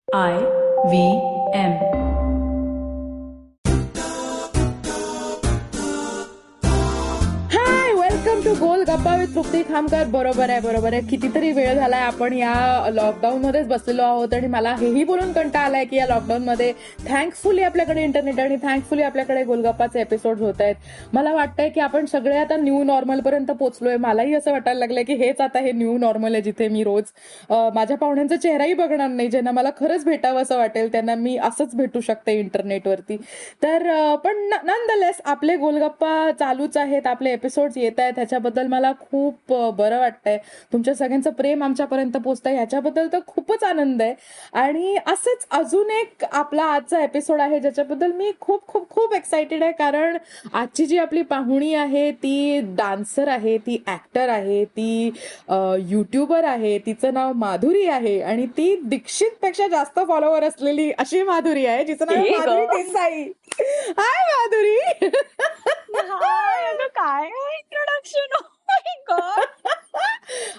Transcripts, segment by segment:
IVM. High, welcome to गोल गप्पा with तृप्ती खामकर. बरोबर आहे. कितीतरी वेळ झालाय आपण या लॉकडाऊन मध्येच बसलेलो आहोत आणि मला हेही बोलून कंटाळा आलाय की या लॉकडाऊन मध्ये थँकफुली आपल्याकडे इंटरनेट आणि थँकफुली आपल्याकडे गोलगप्पाचे एपिसोड होत आहेत. मला वाटतंय की आपण सगळे आता न्यू नॉर्मल पर्यंत पोहोचलोय. मलाही असं वाटायला लागलंय की हेच आता हे न्यू नॉर्मल आहे, जिथे मी रोज माझ्या पाहुण्यांचा चेहराही बघणार नाही. ज्यांना मला खरंच भेटावं असं वाटेल त्यांना मी असंच भेटू शकते इंटरनेटवरती. तर पण नॉनदलेस आपले गोलगप्पा चालूच आहेत, आपले एपिसोड्स येत आहेत, ह्याच्याबद्दल मला खूप बरं वाटतंय. तुमच्या सगळ्यांचं प्रेम आमच्यापर्यंत पोहोचतंय ह्याच्याबद्दल तर खूपच आनंद आहे. आणि असंच अजून एक आपला आजचा एपिसोड आहे ज्याच्याबद्दल मी खूप खूप खूप एक्साइटेड आहे. कारण आजची जी आपली पाहुणी आहे ती डान्सर आहे, ती ऍक्टर आहे, ती युट्यूबर आहे, तिचं नाव माधुरी आहे आणि ती दीक्षित पेक्षा जास्त फॉलोवर असलेली अशी माधुरी आहे जिचं नाव हे माधुरी ग देसाई. हाय माधुरी. हाय अगं काय इंट्रोडक्शन माय गॉड.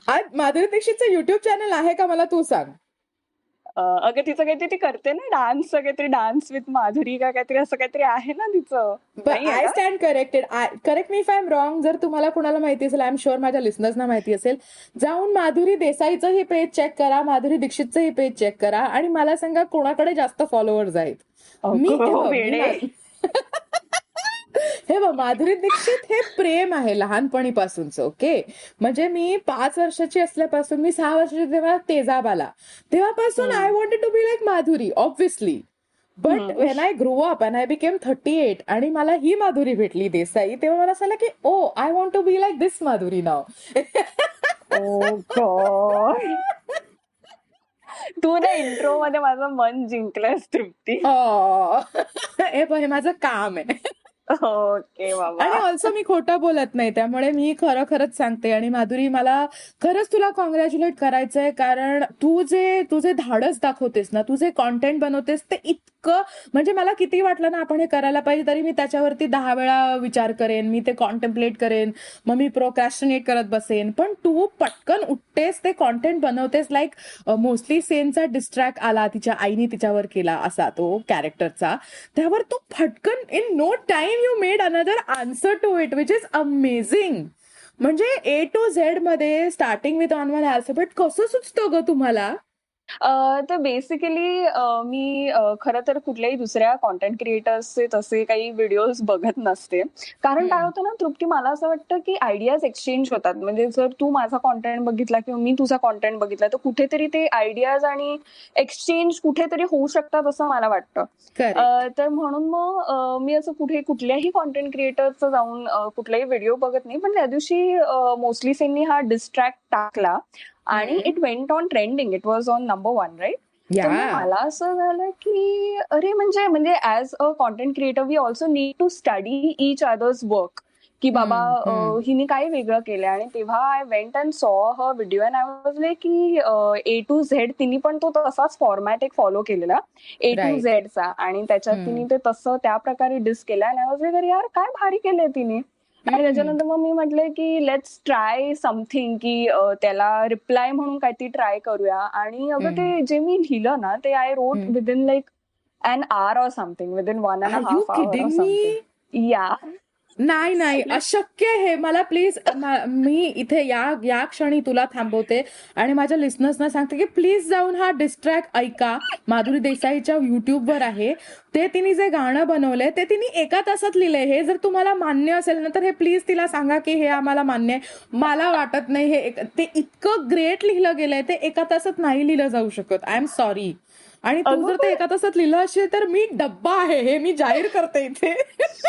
आज माधुरी दीक्षितचं युट्यूब चॅनल आहे का मला तू सांग. अगं तिचं काहीतरी ती करते ना डान्स काहीतरी डान्स विथ माधुरी का काहीतरी असं काहीतरी आहे ना तिचं. नाहीये आय का? Stand corrected. Correct me if I am wrong. जर तुम्हाला कुणाला माहिती असेल, आय एम शुअर माझ्या लिस्नर्सना माहिती असेल, जाऊन माधुरी देसाईचंही पेज चेक करा, माधुरी दीक्षितचंही पेज चेक करा आणि मला सांगा कोणाकडे जास्त फॉलोअर्स आहेत. मी अगं वेडे. हे बघ, माधुरी दीक्षित हे प्रेम आहे लहानपणीपासूनच. ओके, म्हणजे मी 5 वर्षाची असल्यापासून, मी 6 वर्षाची तेव्हा तेजाब आला तेव्हापासून I wanted to be like Madhuri obviously. But when I grow up and I became 38 आणि मला ही माधुरी भेटली देसाई, तेव्हा मला असं की oh I want to be like this Madhuri नाव. Oh God. तू ना इंट्रो मध्ये माझं मन जिंकलंस तृप्ती. हे माझं काम आहे. ओके बाबा. आणि ऑल्सो मी खोटं बोलत नाही, त्यामुळे मी खरंच सांगते. आणि माधुरी, मला खरंच तुला कॉंग्रॅच्युलेट करायचंय, कारण तुझे धाडस दाखवतेस ना, तुझे कॉन्टेंट बनवतेस ते इतकं, म्हणजे मला किती वाटलं ना आपण हे करायला पाहिजे, तरी मी त्याच्यावरती 10 वेळा विचार करेन, मी ते कॉन्टेम्प्लेट करेन, मग मी प्रोक्रॅस्टिनेट करत बसेन. पण तू पटकन उठतेस, ते कॉन्टेंट बनवतेस. लाईक मोस्टली सेनचा डिस्ट्रॅक्ट आला, तिच्या आईने तिच्यावर केला असा तो कॅरेक्टरचा, त्यावर तू फटकन in no time you made another answer to it which is amazing. म्हणजे A to Z मध्ये starting with on one alphabet कसं सुचतं ग तुम्हाला? तर बेसिकली मी खरं तर कुठल्याही दुसऱ्या कॉन्टेंट क्रिएटर्सचे तसे काही व्हिडिओज बघत नसते. कारण काय होतं ना तृप्ती, मला असं वाटतं की आयडियाज एक्सचेंज होतात. म्हणजे जर तू माझा कॉन्टेंट बघितला किंवा मी तुझा कॉन्टेंट बघितला तर कुठेतरी ते आयडियाज आणि एक्सचेंज कुठेतरी होऊ शकतात असं मला वाटतं. करेक्ट. तर म्हणून मग मी असं कुठल्याही कॉन्टेंट क्रिएटरचं जाऊन कुठलाही व्हिडिओ बघत नाही. पण त्या दिवशी मोस्टली सेननी हा डिस्ट्रॅक्ट टाकला आणि it went on trending. It was on number 1 right. तर मग या. मला असं झालं की अरे म्हणजे as a content creator we also need to study each others work, की बाबा हिने काय वेगळं केलं. आणि तेव्हा I went and saw her video and I was like की A to Z तिने पण तो तसाच फॉर्मॅट एक फॉलो केलेला A to राईट. Z चा, आणि त्याच्यात तिने ते तसं त्या प्रकारे डिस केलं. आणि आय वॉज लाईक अरे यार काय भारी केलंय तिने. आणि त्याच्यानंतर मग मी म्हटलं की लेट्स ट्राय समथिंग, की त्याला रिप्लाय म्हणून काहीतरी ट्राय करूया. आणि अगं ते जे मी लिहिलं ना ते I wrote within like an hour or something, within 1.5 are you hour or kidding me? something. Yeah. नाही, अशक्य हे. मला प्लीज, मी इथे या क्षणी तुला थांबवते आणि माझ्या लिस्नर्सना सांगते की प्लीज जाऊन हा डिस्ट्रॅक्ट ऐका. माधुरी देसाईच्या युट्यूबवर आहे. ते तिने जे गाणं बनवलंय ते तिने 1 तासात लिहिलंय. हे जर तुम्हाला मान्य असेल ना तर हे प्लीज तिला सांगा की हे आम्हाला मान्य आहे. मला वाटत नाही ते इतकं ग्रेट लिहिलं गेलंय, ते 1 तासात नाही लिहिलं जाऊ शकत. I am sorry. आणि तू अगं जर ते 1 तासात लिहिलं असेल तर मी डब्बा आहे, हे मी जाहीर करते इथे.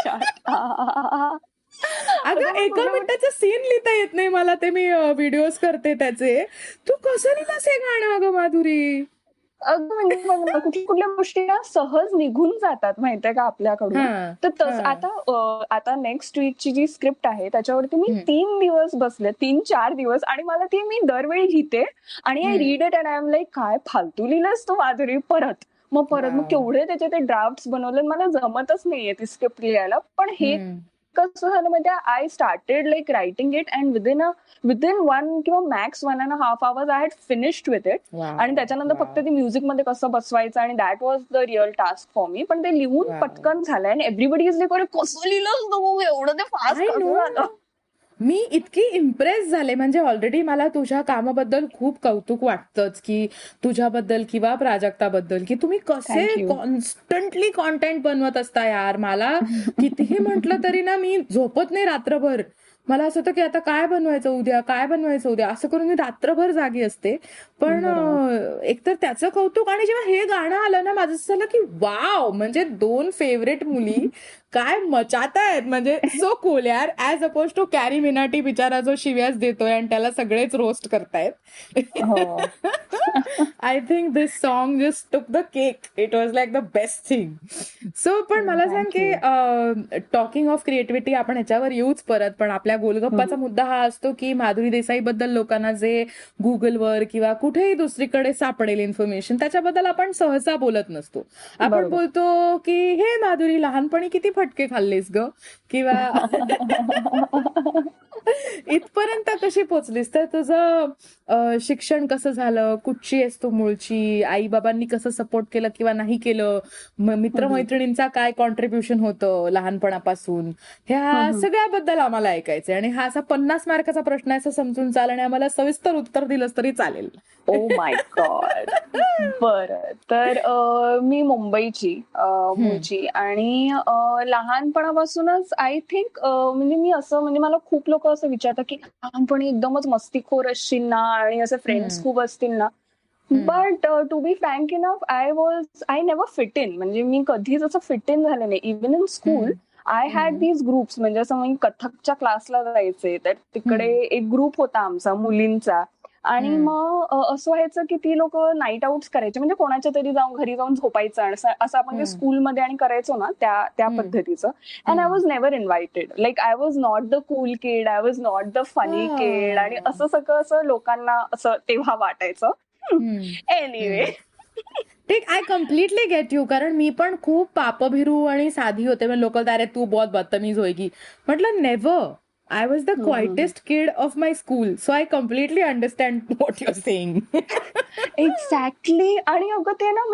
अगं, अगं मग 1 कुठे मिनिटाचं सीन लिहिता येत नाही मला, ते मी व्हिडिओज करते त्याचे. तू कसं लिहिलंस हे गाणं अगं माधुरी? अगं म्हणजे बघ ना, कुठल्या गोष्टी ना सहज निघून जातात माहितीये का आपल्याकडून. हा. तर हा. आता नेक्स्ट वीकची जी स्क्रिप्ट आहे त्याच्यावरती मी 3 दिवस बसले, 3-4 दिवस, आणि मला ती मी दरवेळी लिहिते आणि I read it and I am like काय फालतू लिहिलंस तू माधुरी. मग केवढे त्याचे ते ड्राफ्ट बनवले. मला जमतच नाहीये ती स्क्रिप्ट लिहायला. पण हे कसं झालं माहिती I started like writing it and within 1 किंवा max 1.5 hours I had finished with it. आणि त्याच्यानंतर फक्त ते म्युझिक मध्ये कसं बसवायचं आणि that was the real task for me. पण ते लिहून पटकन झालं आणि एव्हरीबडी इज लाईक, अरे कसं लिहिलं एवढं ते फास्ट कसं झालं. मी इतकी इम्प्रेस झाले, म्हणजे ऑलरेडी मला तुझ्या कामाबद्दल खूप कौतुक वाटतंच, की तुझ्याबद्दल किंवा प्राजक्ताबद्दल, की तुम्ही कसे कॉन्स्टंटली कॉन्टेंट बनवत असता यार. मला कितीही म्हटलं तरी ना, मी झोपत नाही रात्रभर. मला असं होतं की आता काय बनवायचं उद्या असं करून मी रात्रभर जागी असते. पण एकतर त्याचं कौतुक, आणि जेव्हा हे गाणं आलं ना, माझं असं झालं की वाव, म्हणजे 2 फेवरेट मुली काय मचातायत, म्हणजे सो कूल यार. As opposed to CarryMinati बिचारा जो शिव्यास देतोय आणि त्याला सगळेच रोस्ट करतायत. I think this song just took the cake. It was like the best thing. So पण मला सांग की टॉकिंग ऑफ क्रिएटिव्हिटी आपण ह्याच्यावर येऊच परत, पण आपल्या गोलगप्पाचा मुद्दा हा असतो की माधुरी देसाई बद्दल लोकांना जे गुगलवर किंवा कुठेही दुसरीकडे सापडेल इन्फॉर्मेशन, त्याच्याबद्दल आपण सहसा बोलत नसतो. आपण बोलतो की हे माधुरी, लहानपणी किती फटके खाल्लेस ग, किंवा इथपर्यंत कशी पोचलीस. तर तुझं शिक्षण कसं झालं, कुठची आहेस तू मूळची, आई बाबांनी कसं सपोर्ट केलं किंवा नाही केलं, मित्रमैत्रिणींचा काय कॉन्ट्रीब्युशन होतं लहानपणापासून, ह्या सगळ्याबद्दल आम्हाला ऐकायचंय. आणि हा असा 50 मार्काचा प्रश्न आहे असं समजून चाल, आणि आम्हाला सविस्तर उत्तर दिलंस तरी चालेल. Oh my God. बरं, तर मी मुंबईची मूळची आणि लहानपणापासूनच आय थिंक म्हणजे मी असं, म्हणजे मला खूप लोक असं विचारतात की लहानपणी एकदमच मस्तीखोर असशील ना आणि असे फ्रेंड्स खूप असतील ना. But to be frank enough I never fit in. म्हणजे मी कधीच असं फिट इन झाले नाही. Even in school I had these groups. म्हणजे असं मी कथकच्या क्लासला जायचे, तर तिकडे एक ग्रुप होता आमचा मुलींचा. आणि मग असं व्हायचं की ती लोक नाईट आउट्स करायचे, म्हणजे कोणाच्या तरी घरी जाऊन झोपायचं असं आपण जे स्कूलमध्ये आणि करायचो ना त्या पद्धतीचं. And I was never invited. Like I was not the cool kid, I was not the funny kid, आणि असं सगळं असं लोकांना असं तेव्हा वाटायचं. एनिवे, ठीक, आय कम्प्लिटली गेट यू. कारण मी पण खूप पापभिरू आणि साधी होते. लोक अरे तू बहुत बदतमीज होएगी. म्हटलं never. I was the quietest kid of my school. So I completely understand what you're saying. Exactly. आणि अगं ते ना,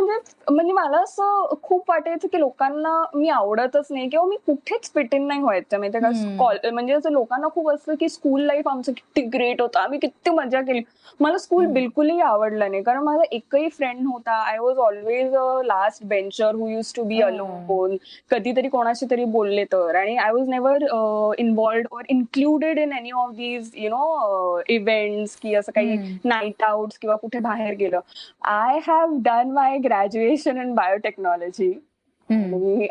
म्हणजे मला असं खूप वाटायचं की लोकांना मी आवडतच नाही किंवा मी कुठेच फिट इन नाही व्हायचं. माहिती का, म्हणजे असं लोकांना खूप असतं की स्कूल लाईफ आमचं किती ग्रेट होतं, आम्ही किती मजा केली. मला स्कूल बिलकुलही आवडलं नाही, कारण माझा एकही फ्रेंड नव्हता. I was always a last bencher who used to be alone. कधीतरी कोणाशी तरी बोलले तर. आणि I was never involved or included in any of these events, की असं काही नाईट आउट्स किंवा कुठे बाहेर गेलं. I have done my graduation in biotechnology.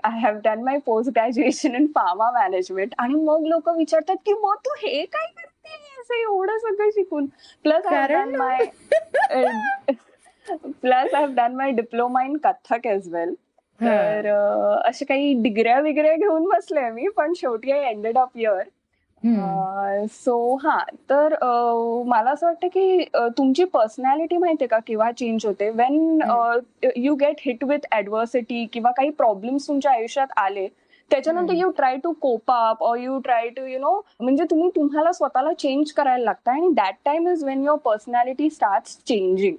I have done my post graduation in pharma management. आणि मग लोक विचारतात की मग तू हे काय करते असं एवढं सगळं शिकून. Plus I have done my diploma in Kathak as well. तर अशा काही डिग्र्या विग्र्या घेऊन बसले मी, पण शेवटी I ended up here. So तर मला असं वाटतं की तुमची पर्सनॅलिटी माहितीये का केव्हा चेंज होते, when you get hit with adversity किंवा काही प्रॉब्लेम्स तुमच्या आयुष्यात आले, त्याच्यानंतर you try to cope up और यू ट्राय टू म्हणजे तुम्हाला स्वतःला चेंज करायला लागतं. आणि that time is when your personality starts changing.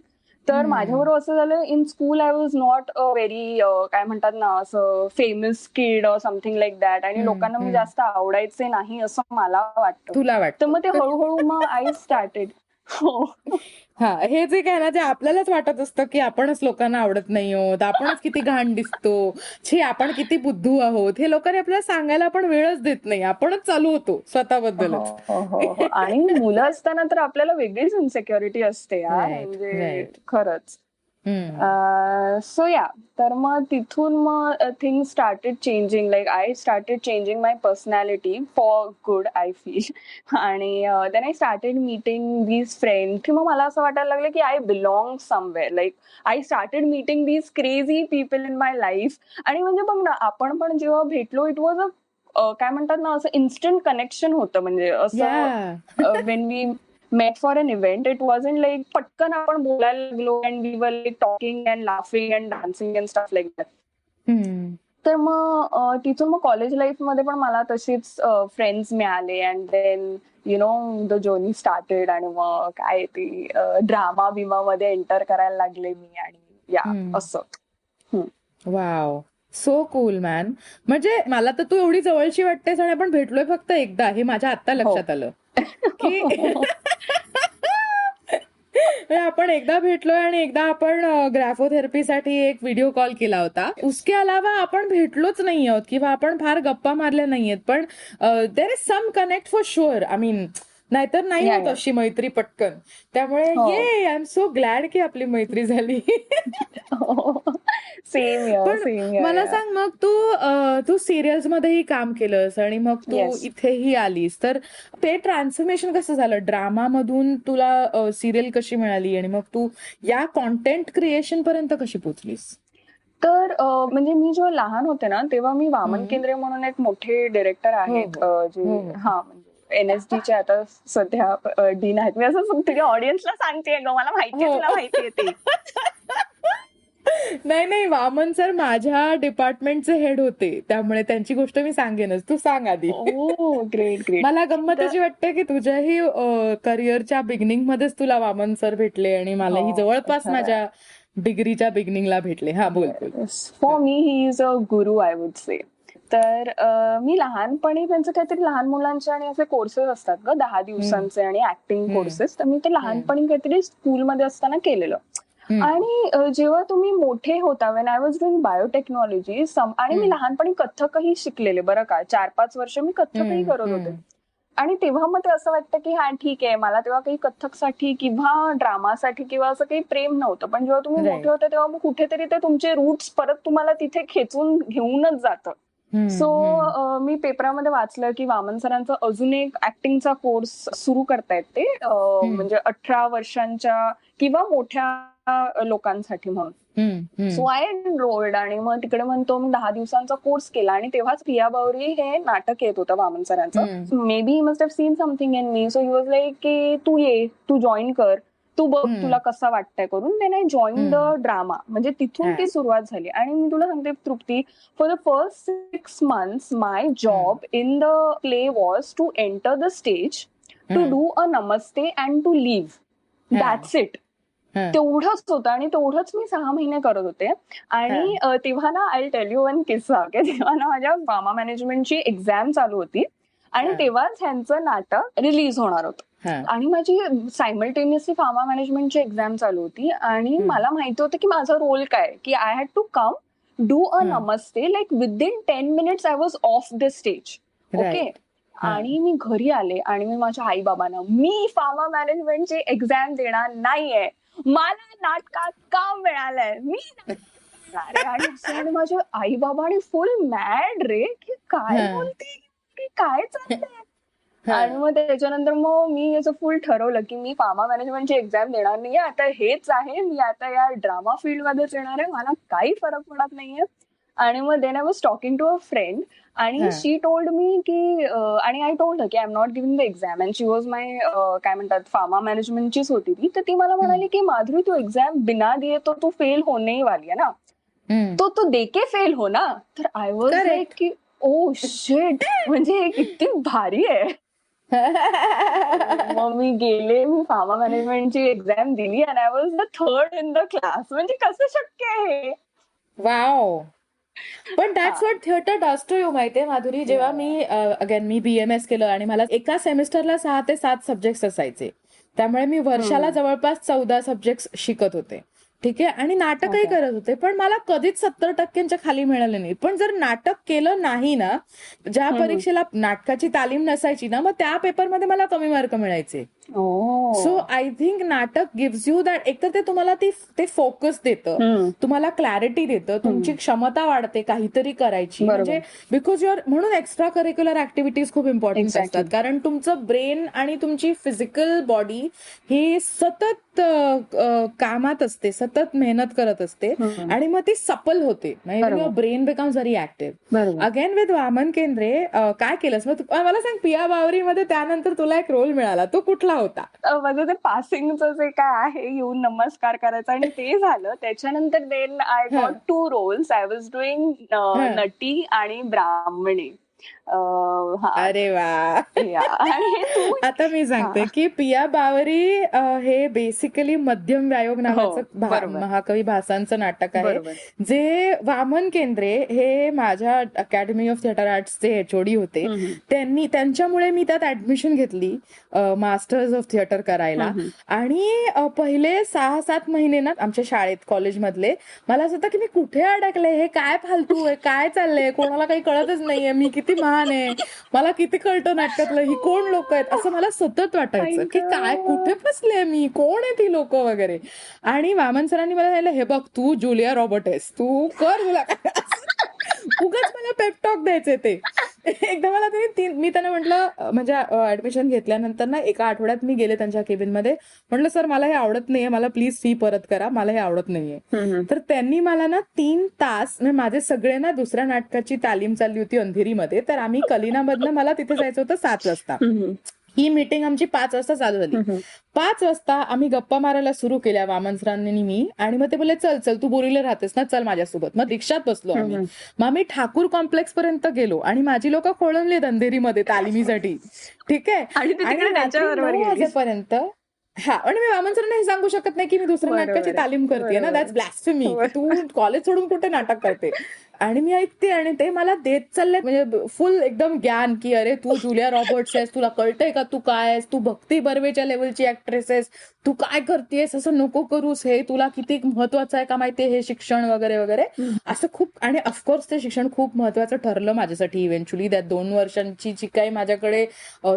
तर माझ्याबरोबर असं झालं, in school I was not a very काय म्हणतात ना असं फेमस किड और समथिंग लाईक दॅट. आणि लोकांना मी जास्त आवडायचे नाही असं मला वाटतं. तुला वाटतं? तर मग ते हळूहळू मग आय स्टार्टेड. हो, हे जे काय ना, ते आपल्यालाच वाटत असतं की आपणच लोकांना आवडत नाही आहोत, आपणच किती घाण दिसतो, छे आपण किती बुद्धू आहोत. हे लोकांनी आपल्याला सांगायला आपण वेळच देत नाही, आपणच चालू होतो स्वतःबद्दलच. आणि मुलं असताना तर आपल्याला वेगळीच इन्सेक्युरिटी असते यार, म्हणजे खरंच. सो या, तर मग तिथून मग things started changing. Like I started changing my personality for good I feel. आणि then I started meeting these friends, की मग मला असं वाटायला लागलं की I belong somewhere. Like I started meeting these crazy people in my life. आणि म्हणजे बघ ना, आपण पण जेव्हा भेटलो, इट वॉज अ काय म्हणतात ना, असं इन्स्टंट कनेक्शन होतं. म्हणजे असं when we met for an event, it wasn't like पटकन आपण बोलायला लागलो and we were like talking and laughing and dancing and stuff like that. तर मग तिथून मग कॉलेज लाईफ मध्ये पण मला तशीच फ्रेंड्स मिळाले and then the journey started. आणि मग काय ती ड्रामा बिमा मध्ये एंटर करायला लागले मी आणि या असं. Wow, so cool man. म्हणजे मला तर तू एवढी जवळची वाटतेस आणि आपण भेटलोय फक्त एकदा, हे माझ्या आता लक्षात आलं की आपण एकदा भेटलोय आणि एकदा आपण ग्राफोथेरपीसाठी एक व्हिडिओ कॉल केला होता. उसके अलावा आपण भेटलोच नाही आहोत किंवा आपण फार गप्पा मारल्या नाहीयेत. पण there is some connect for sure. I mean नाहीतर नाही होत अशी मैत्री पटकन. त्यामुळे आय एम सो ग्लॅड की आपली मैत्री झाली. सेम मला सांग, मग तू सिरियल्स मध्येही काम केलंस आणि मग तू इथेही आलीस, तर ते ट्रान्सफॉर्मेशन कसं झालं? ड्रामा मधून तुला सिरियल कशी मिळाली आणि मग तू या कॉन्टेंट क्रिएशन पर्यंत कशी पोहोचलीस? तर म्हणजे मी जेव्हा लहान होते ना तेव्हा मी वामन केंद्रे म्हणून एक मोठे डिरेक्टर आहेत जे म्हणजे NSD आता सध्या डीन आहेत. मी असं तुझ्या ऑडियन्सला सांगते ग, मला माहितीये तुला माहितीये ते. नाही, वामन सर माझ्या डिपार्टमेंटचे हेड होते, त्यामुळे त्यांची गोष्ट मी सांगेनच. तू सांग आधी. ग्रेट. मला गंमत अशी वाटते की तुझ्याही करिअरच्या बिगिनिंग मध्येच तुला वामन सर भेटले आणि मलाही जवळपास माझ्या डिग्रीच्या बिगिनिंगला भेटले. हा, बोल. For me he is a Guru, I would say. तर मी लहानपणी त्यांचे काहीतरी लहान मुलांचे आणि असे कोर्सेस असतात ग 10 दिवसांचे आणि ऍक्टिंग कोर्सेस, तर मी ते लहानपणी काहीतरी स्कूलमध्ये असताना केलेलं. आणि जेव्हा तुम्ही मोठे होता, when I was doing biotechnology, आणि मी लहानपणी कथ्थकही शिकलेले बरं का, 4-5 वर्ष मी कथ्थकही करत होते. आणि तेव्हा मग ते असं वाटतं की हा ठीक आहे, मला तेव्हा काही कथ्थकसाठी किंवा ड्रामासाठी किंवा असं काही प्रेम नव्हतं. पण जेव्हा तुम्ही मोठे होते तेव्हा मग कुठेतरी ते तुमचे रूट्स परत तुम्हाला तिथे खेचून घेऊनच जातं. सो मी पेपरामध्ये वाचलं की वामन सरांचा अजून एक ऍक्टिंगचा कोर्स सुरू करतायत ते, म्हणजे 18 वर्षांच्या किंवा मोठ्या लोकांसाठी म्हणून. सो आय एनरोल्ड आणि मग तिकडे म्हणतो मी 10 दिवसांचा कोर्स केला. आणि तेव्हाच प्रिया बावरी हे नाटक येत होतं वामन सरांचं. May be he must have seen something in me. So he was like की तू ये, तू जॉईन कर, तू बघ तुला कसं वाटतंय करून. Then I join the drama. म्हणजे तिथून ती सुरुवात झाली. आणि मी तुला सांगते Trupti, for the first 6 months my job in the play was to enter the stage, to do a namaste and to leave. That's it. तेवढंच होतं आणि तेवढंच मी 6 महिने करत होते. आणि तेव्हा ना, आय टेल यू वन किस्सा, की तेव्हा ना माझ्या फार्मा मॅनेजमेंटची एक्झाम चालू होती आणि तेव्हाच ह्यांचं नाटक रिलीज होणार होतं. आणि माझी सायमल्टेनियसली फार्मा मॅनेजमेंटची एक्झाम चालू होती आणि मला माहिती होतं की माझा रोल काय, की I had to come do a namaste like within 10 minutes I was off the stage. Okay. आणि मी घरी आले आणि मी माझ्या आई बाबांना, मी फार्मा मॅनेजमेंटची एक्झाम देणार नाहीये, मला नाटकात काम मिळालंय, मी आणि माझे आई बाबा आणि फुल मॅड रे, की काय बोलते, की काय चाललंय. आणि मग त्याच्यानंतर मग मी असं फुल ठरवलं की मी फार्मा मॅनेजमेंटची एक्झाम देणार नाहीये, आता हेच आहे, मी आता या ड्रामा फील्ड मध्येच येणार आहे, मला काही फरक पडत नाहीये. आणि मग then I was talking to a friend आणि शी टोल्ड मी की, आणि आय टोल्ड की I am not giving the exam and she was my काय म्हणतात फार्मा मॅनेजमेंटचीच होती ती. तर ती मला म्हणाली की माधुरी, तू एक्झाम बिना दिए तो तू फेल होने वाली है ना, तो तू देके फेल हो ना. तर आय वॉज लाईक की ओ शिट, म्हणजे किती भारी आहे. मग मी गेले, मी फार्मा मॅनेजमेंटची एक्झाम दिली आणि I was the third in the class. म्हणजे कसं शक्य आहे. वाव. पण that's what theatre does to you. माहितीये माधुरी, जेव्हा मी BMS केलं आणि मला एका सेमिस्टरला 6 ते 7 सब्जेक्ट्स असायचे, त्यामुळे मी वर्षाला जवळपास 14 सब्जेक्ट्स शिकत होते. ठीक आहे. आणि नाटकही करत होते, पण मला कधीच 70% खाली मिळाले नाही. पण जर नाटक केलं नाही ना, ज्या परीक्षेला नाटकाची तालीम नसायची ना, मग त्या पेपरमध्ये मला कमी मार्क मिळायचे. सो आय थिंक नाटक गिव्स यू दॅट. एकतर ते तुम्हाला ते फोकस देतं, तुम्हाला क्लॅरिटी देतं, तुमची क्षमता वाढते काहीतरी करायची. म्हणजे बिकॉज म्हणून एक्स्ट्रा करिक्युलर ऍक्टिव्हिटीज खूप इम्पॉर्टंट असतात, कारण तुमचं ब्रेन आणि तुमची फिजिकल बॉडी ही सतत कामात असते, सतत मेहनत करत असते आणि मग ती सफल होते. Your brain becomes very active. Again with Waman Kendre काय केलंस मग? मला सांग, पिया बावरीमध्ये त्यानंतर तुला एक रोल मिळाला, तो कुठला होता? माझं ते पासिंगचं जे काय आहे, येऊन नमस्कार करायचा आणि ते झालं. त्याच्यानंतर then I hmm, got 2 roles. I was doing hmm. नटी आणि ब्राह्मणी. हां. अरे वा. आणि तू आता मी हां. सांगते की पिया बावरी हे बेसिकली मध्यम व्यायोग हो, नावाचं बरोबर, महाकवी भासांचं नाटक आहे, बरोबर. जे वामन केंद्रे हे माझ्या अकॅडमी ऑफ थिएटर आर्ट्सचे एचओडी होते. हं, हं. त्यांच्यामुळे मी त्यात ऍडमिशन घेतली मास्टर्स ऑफ थिएटर करायला. हं, हं. आणि पहिले 6-7 महिने ना आमच्या शाळेत कॉलेजमधले मला असं होतं की मी कुठे अडकले, हे काय फालतू आहे, काय चाललंय, कोणाला काही कळतच नाहीये, मी किती महान आहे, मला किती कळतं नाटकातलं, ही कोण लोक आहेत, असं मला सतत आई वाटायचं की काय गं! कुठे फसले मी, कोण आहे ती लोक वगैरे. आणि वामन सरांनी मला सांगितलं, हे बघ तू जुलिया रॉबर्ट आहेस, तू कर, तुला काय उगाच मला पेपटॉक द्यायचे ते. एकदा मला मी त्यांना म्हटलं म्हणजे ऍडमिशन घेतल्यानंतर ना एका आठवड्यात मी गेले त्यांच्या केबिनमध्ये, म्हटलं सर मला हे आवडत नाहीये, मला प्लीज फी परत करा, मला हे आवडत नाहीये. हं, हं. तर त्यांनी मला ना 3 तास म्हणजे माझे सगळे ना दुसऱ्या नाटकाची तालीम चालली होती अंधेरीमध्ये, तर आम्ही कलिनामधनं मला तिथे जायचं होतं 7 वाजता. हं, हं. ही मीटिंग आमची 5 वाजता चालू झाली. हं, हं. 5 वाजता आम्ही गप्पा मारायला सुरू केल्या वामन सरांनी आणि मी, आणि मग ते बोलले चल चल तू बोरीला राहतेस ना, चल माझ्यासोबत. मग रिक्षात बसलो हं, आम्ही. हं. मग आम्ही ठाकूर कॉम्प्लेक्स पर्यंत गेलो आणि माझी लोक खोळंबलेत अंधेरीमध्ये तालिमीसाठी. ठीक आहे. आणि तू आणि तिकडे रात्री त्याच्याबरोबर 9 गेलीस. वाजेपर्यंत आणि मी वामन सरांना हे सांगू शकत नाही की मी दुसऱ्या नाटकाची बरोबर आहे. तालीम करते ना, बरोबर दॅट्स ब्लॅस्फेमी, की तू बरोबर. कॉलेज सोडून कुठे नाटक करते. आणि मी ऐकते आणि ते मला देत चालले म्हणजे फुल एकदम ज्ञान की अरे तू जुलिया रॉबर्ट्स आहेस, तुला कळतंय का तू काय आहेस, तू भक्ती बर्वेच्या लेवलची ऍक्ट्रेस आहेस, तू काय करतेस, असं नको करूस, हे तुला किती महत्वाचं आहे का माहितीये हे शिक्षण वगैरे वगैरे. असं खूप. आणि ऑफकोर्स ते शिक्षण खूप महत्वाचं ठरलं माझ्यासाठी इव्हेंच्युअली. त्या 2 वर्षांची जी काही माझ्याकडे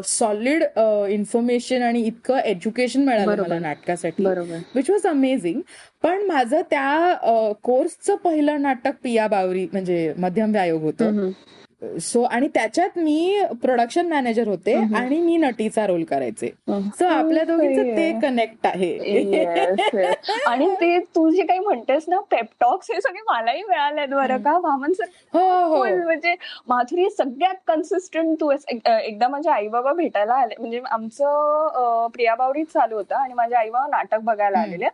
सॉलिड इन्फॉर्मेशन आणि इतकं एज्युकेशन मिळालं मला बरोबर, नाटकासाठी, बरोबर. Which was amazing. पण माझं त्या कोर्सचं पहिलं नाटक पिया बावरी म्हणजे मध्यम व्यायोग होतं. हं, हं. सो आणि त्याच्यात मी प्रोडक्शन मॅनेजर होते हं, हं. आणि मी नटीचा रोल करायचे. हं. सो आपल्या दोघींचं सही ते आहे. कनेक्ट आहे. Yes, yes. आणि ते तू जे काही म्हणतेस ना पेपटॉक्स, हे सगळे मलाही मिळालेत बरं का. वामन सर हो फुल हो. म्हणजे माधुरी सगळ्यात कन्सिस्टंट तू आहेस. एकदा माझे आई बाबा भेटायला आले, म्हणजे आमचं प्रिया बावरीच चालू होतं आणि माझे आई बाबा नाटक बघायला हम्म, आलेले.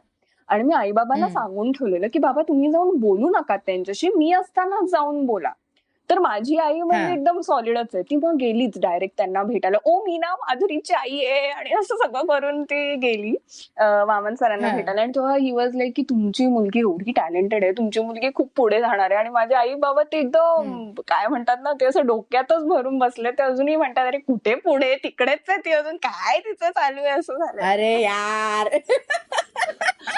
आणि मी आई बाबांना हम्म, सांगून ठेवलेलं की बाबा तुम्ही जाऊन बोलू नका त्यांच्याशी, मी असताना जाऊन बोला. तर माझी आई हा म्हणजे एकदम सॉलिडच आहे. ती मग गेलीच डायरेक्ट त्यांना भेटायला. ओ मी ना माधुरीची आई आहे, आणि असं सगळं करून ती गेली वामन सरांना हा भेटायला. आणि तेव्हा ही वॉज लाईक की तुमची मुलगी एवढी टॅलेंटेड आहे, तुमची मुलगी खूप पुढे जाणार आहे. आणि माझे आई बाबा ते हम्म. एकदम काय म्हणतात ना, ते असं डोक्यातच भरून बसले. ते अजूनही म्हणतात अरे कुठे पुढे, तिकडेच आहे ती अजून, काय तिचं चालू आहे, असं झालंय. अरे यार.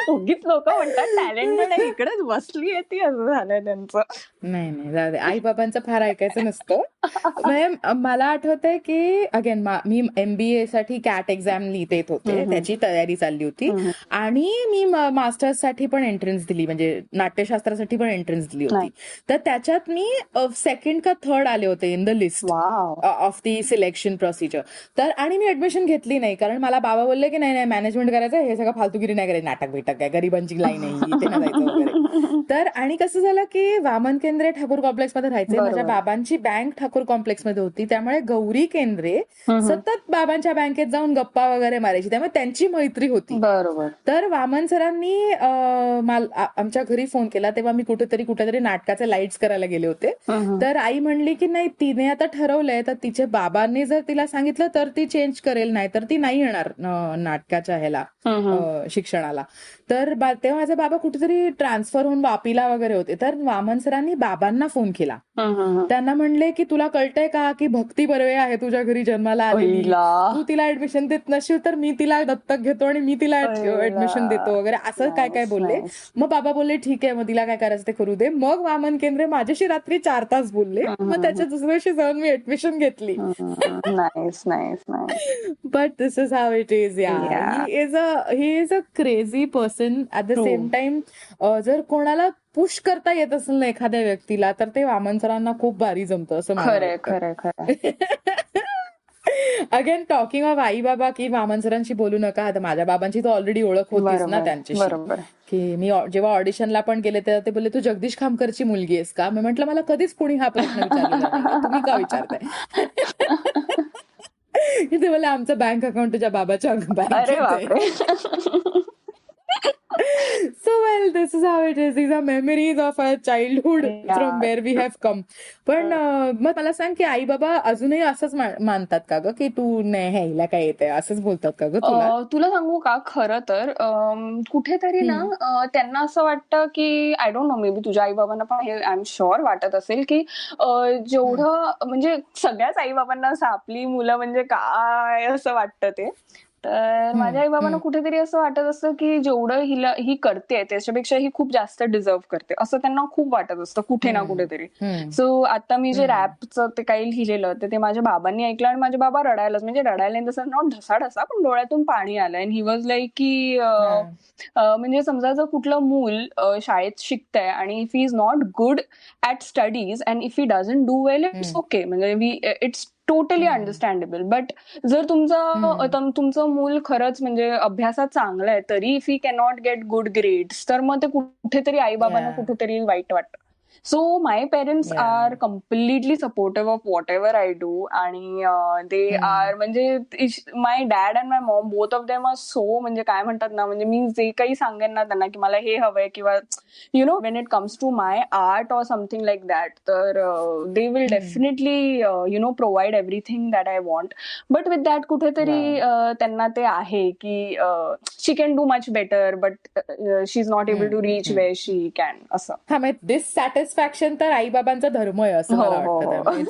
उगीच लोक म्हणतात टॅलेंटेड आहे, इकडेच बसली आहे ती, असं झालंय त्यांचं. नाही नाही जाऊ दे, आई बाबांचं फार ऐकायचं नसतं. म्हणजे मला आठवतंय की अगेन मी MBA साठी कॅट एक्झाम देत होते, हम्म, हम्म. त्याची तयारी चालली होती. हम्म. आणि मी मास्टर्स साठी पण एंट्रन्स दिली, म्हणजे नाट्यशास्त्रासाठी पण एंट्रन्स दिली होती. नाही. तर त्याच्यात मी 2nd का 3rd आले होते in the list wow. Of the selection procedure. तर आणि मी ऍडमिशन घेतली नाही, कारण मला बाबा बोलले की नाही नाही मॅनेजमेंट करायचं, हे सगळं फालतूगिरी नाही करायची, नाटक भेटक काय, गरिबांची लाईन आहे इथे ना जायचं वगैरे. तर आणि कसं झालं की वामन केंद्रे ठाकूर कॉम्प्लेक्स मध्ये राहायचे, माझ्या बरोबर. बाबांची बँक ठाकूर कॉम्प्लेक्स मध्ये होती, त्यामुळे गौरी केंद्रे सतत बाबांच्या बँकेत जाऊन गप्पा वगैरे मारायची, त्यामुळे त्यांची मैत्री होती. बरोबर. तर वामन सरांनी आमच्या घरी फोन केला, तेव्हा मी कुठेतरी नाटकाचे लाईट्स करायला गेले होते. तर आई म्हणली की नाही तिने आता ठरवलंय, तर तिचे बाबांनी जर तिला सांगितलं तर ती चेंज करेल, नाही तर ती नाही येणार नाटकाच्या ह्याला शिक्षणाला. तर तेव्हा माझे बाबा कुठेतरी ट्रान्सफर होऊन वापीला वगैरे होते. तर वामन सरांनी बाबांना फोन केला, त्यांना म्हणले की तुला कळतंय का की भक्ती बर्वे आहे तुझ्या घरी जन्माला आलेली, तू तिला ऍडमिशन देत नशील तर मी तिला दत्तक घेतो आणि मी तिला ऍडमिशन देतो वगैरे, असं काय काय बोलले. मग बाबा बोलले ठीक आहे, मग तिला काय करायचं ते करू दे. मग वामन केंद्रे माझ्याशी रात्री 4 तास बोलले, मग त्याच्या दुसऱ्या दिवशी जाऊन मी ऍडमिशन घेतली. Nice nice nice. But this is how it is. Yeah. He is a crazy person. At the same time जर कोणाला पुश करता येत असेल ना एखाद्या व्यक्तीला, तर ते वामन सरांना खूप भारी जमतं असं मला खरंय वाटतं. खरंय खरंय. अगेन टॉकिंग ऑफ आई बाबा की वामन सरांशी बोलू नका, आता माझ्या बाबांची तर ऑलरेडी ओळख होतीच ना बरोबर त्यांच्याशी. बरोबर. की मी जेव्हा ऑडिशनला पण गेले तेव्हा ते बोलले तू जगदीश खामकरची मुलगी आहेस का. मी म्हटलं मला कधीच कोणी हा प्रश्न विचारलेला नाही, तुम्ही का विचारताय. ते मला आमचं बँक अकाउंट तुझ्या बाबाच्या अरे बँकेत आहे. बापरे. So well, this is how it is. These are memories of our childhood from where we have come. पण मग मला सांग की आई बाबा अजूनही असंच मानतात का ग की तू नाही हे हिला काय येते असंच बोलतात का ग तुला? तुला सांगू का, खरं तर कुठेतरी ना त्यांना असं वाटतं की I don't no, may be तुझ्या आई बाबांना पण हे आय एम शुअर वाटत असेल की जेवढं म्हणजे सगळ्याच आई बाबांना असं आपली मुलं म्हणजे काय असं वाटतं ते. तर माझ्या आई बाबांना कुठेतरी असं वाटत असतं की जेवढं ही करते त्याच्यापेक्षा ही खूप जास्त डिझर्व करते, असं त्यांना खूप वाटत असतं कुठे ना कुठेतरी. सो आता मी जे रॅपचं ते काही लिहिलेलं ते माझ्या बाबांनी ऐकलं आणि माझे बाबा रडायलाच, म्हणजे रडायला तसं नॉट ढसाढसा पण डोळ्यातून पाणी आलं. आणि ही वॉज लाईक की म्हणजे समजा जर कुठलं मूल शाळेत शिकतंय आणि if he is not good at studies and if he doesn't do well, it's okay, म्हणजे इट्स टोटली अंडरस्टँडेबल. बट जर तुमचं मूल खरंच म्हणजे अभ्यासात चांगलं आहे तरी if he cannot get good grades, तर मग ते कुठेतरी आई बाबांना कुठेतरी वाईट वाटतं. So my parents are completely supportive of whatever I do. आणि दे आर म्हणजे my dad and my mom both of them are so, म्हणजे काय म्हणतात ना, म्हणजे मी जे काही सांगेन ना त्यांना की मला हे हवंय किंवा you know when it comes to my art or something like that, तर they will definitely you know provide everything that I want. But with that कुठेतरी त्यांना ते आहे की she can do much better but she is not able to reach where she can, असं. हा, म्हणजे dissatisfaction तर आई बाबांचा धर्म आहे असं मला वाटतं.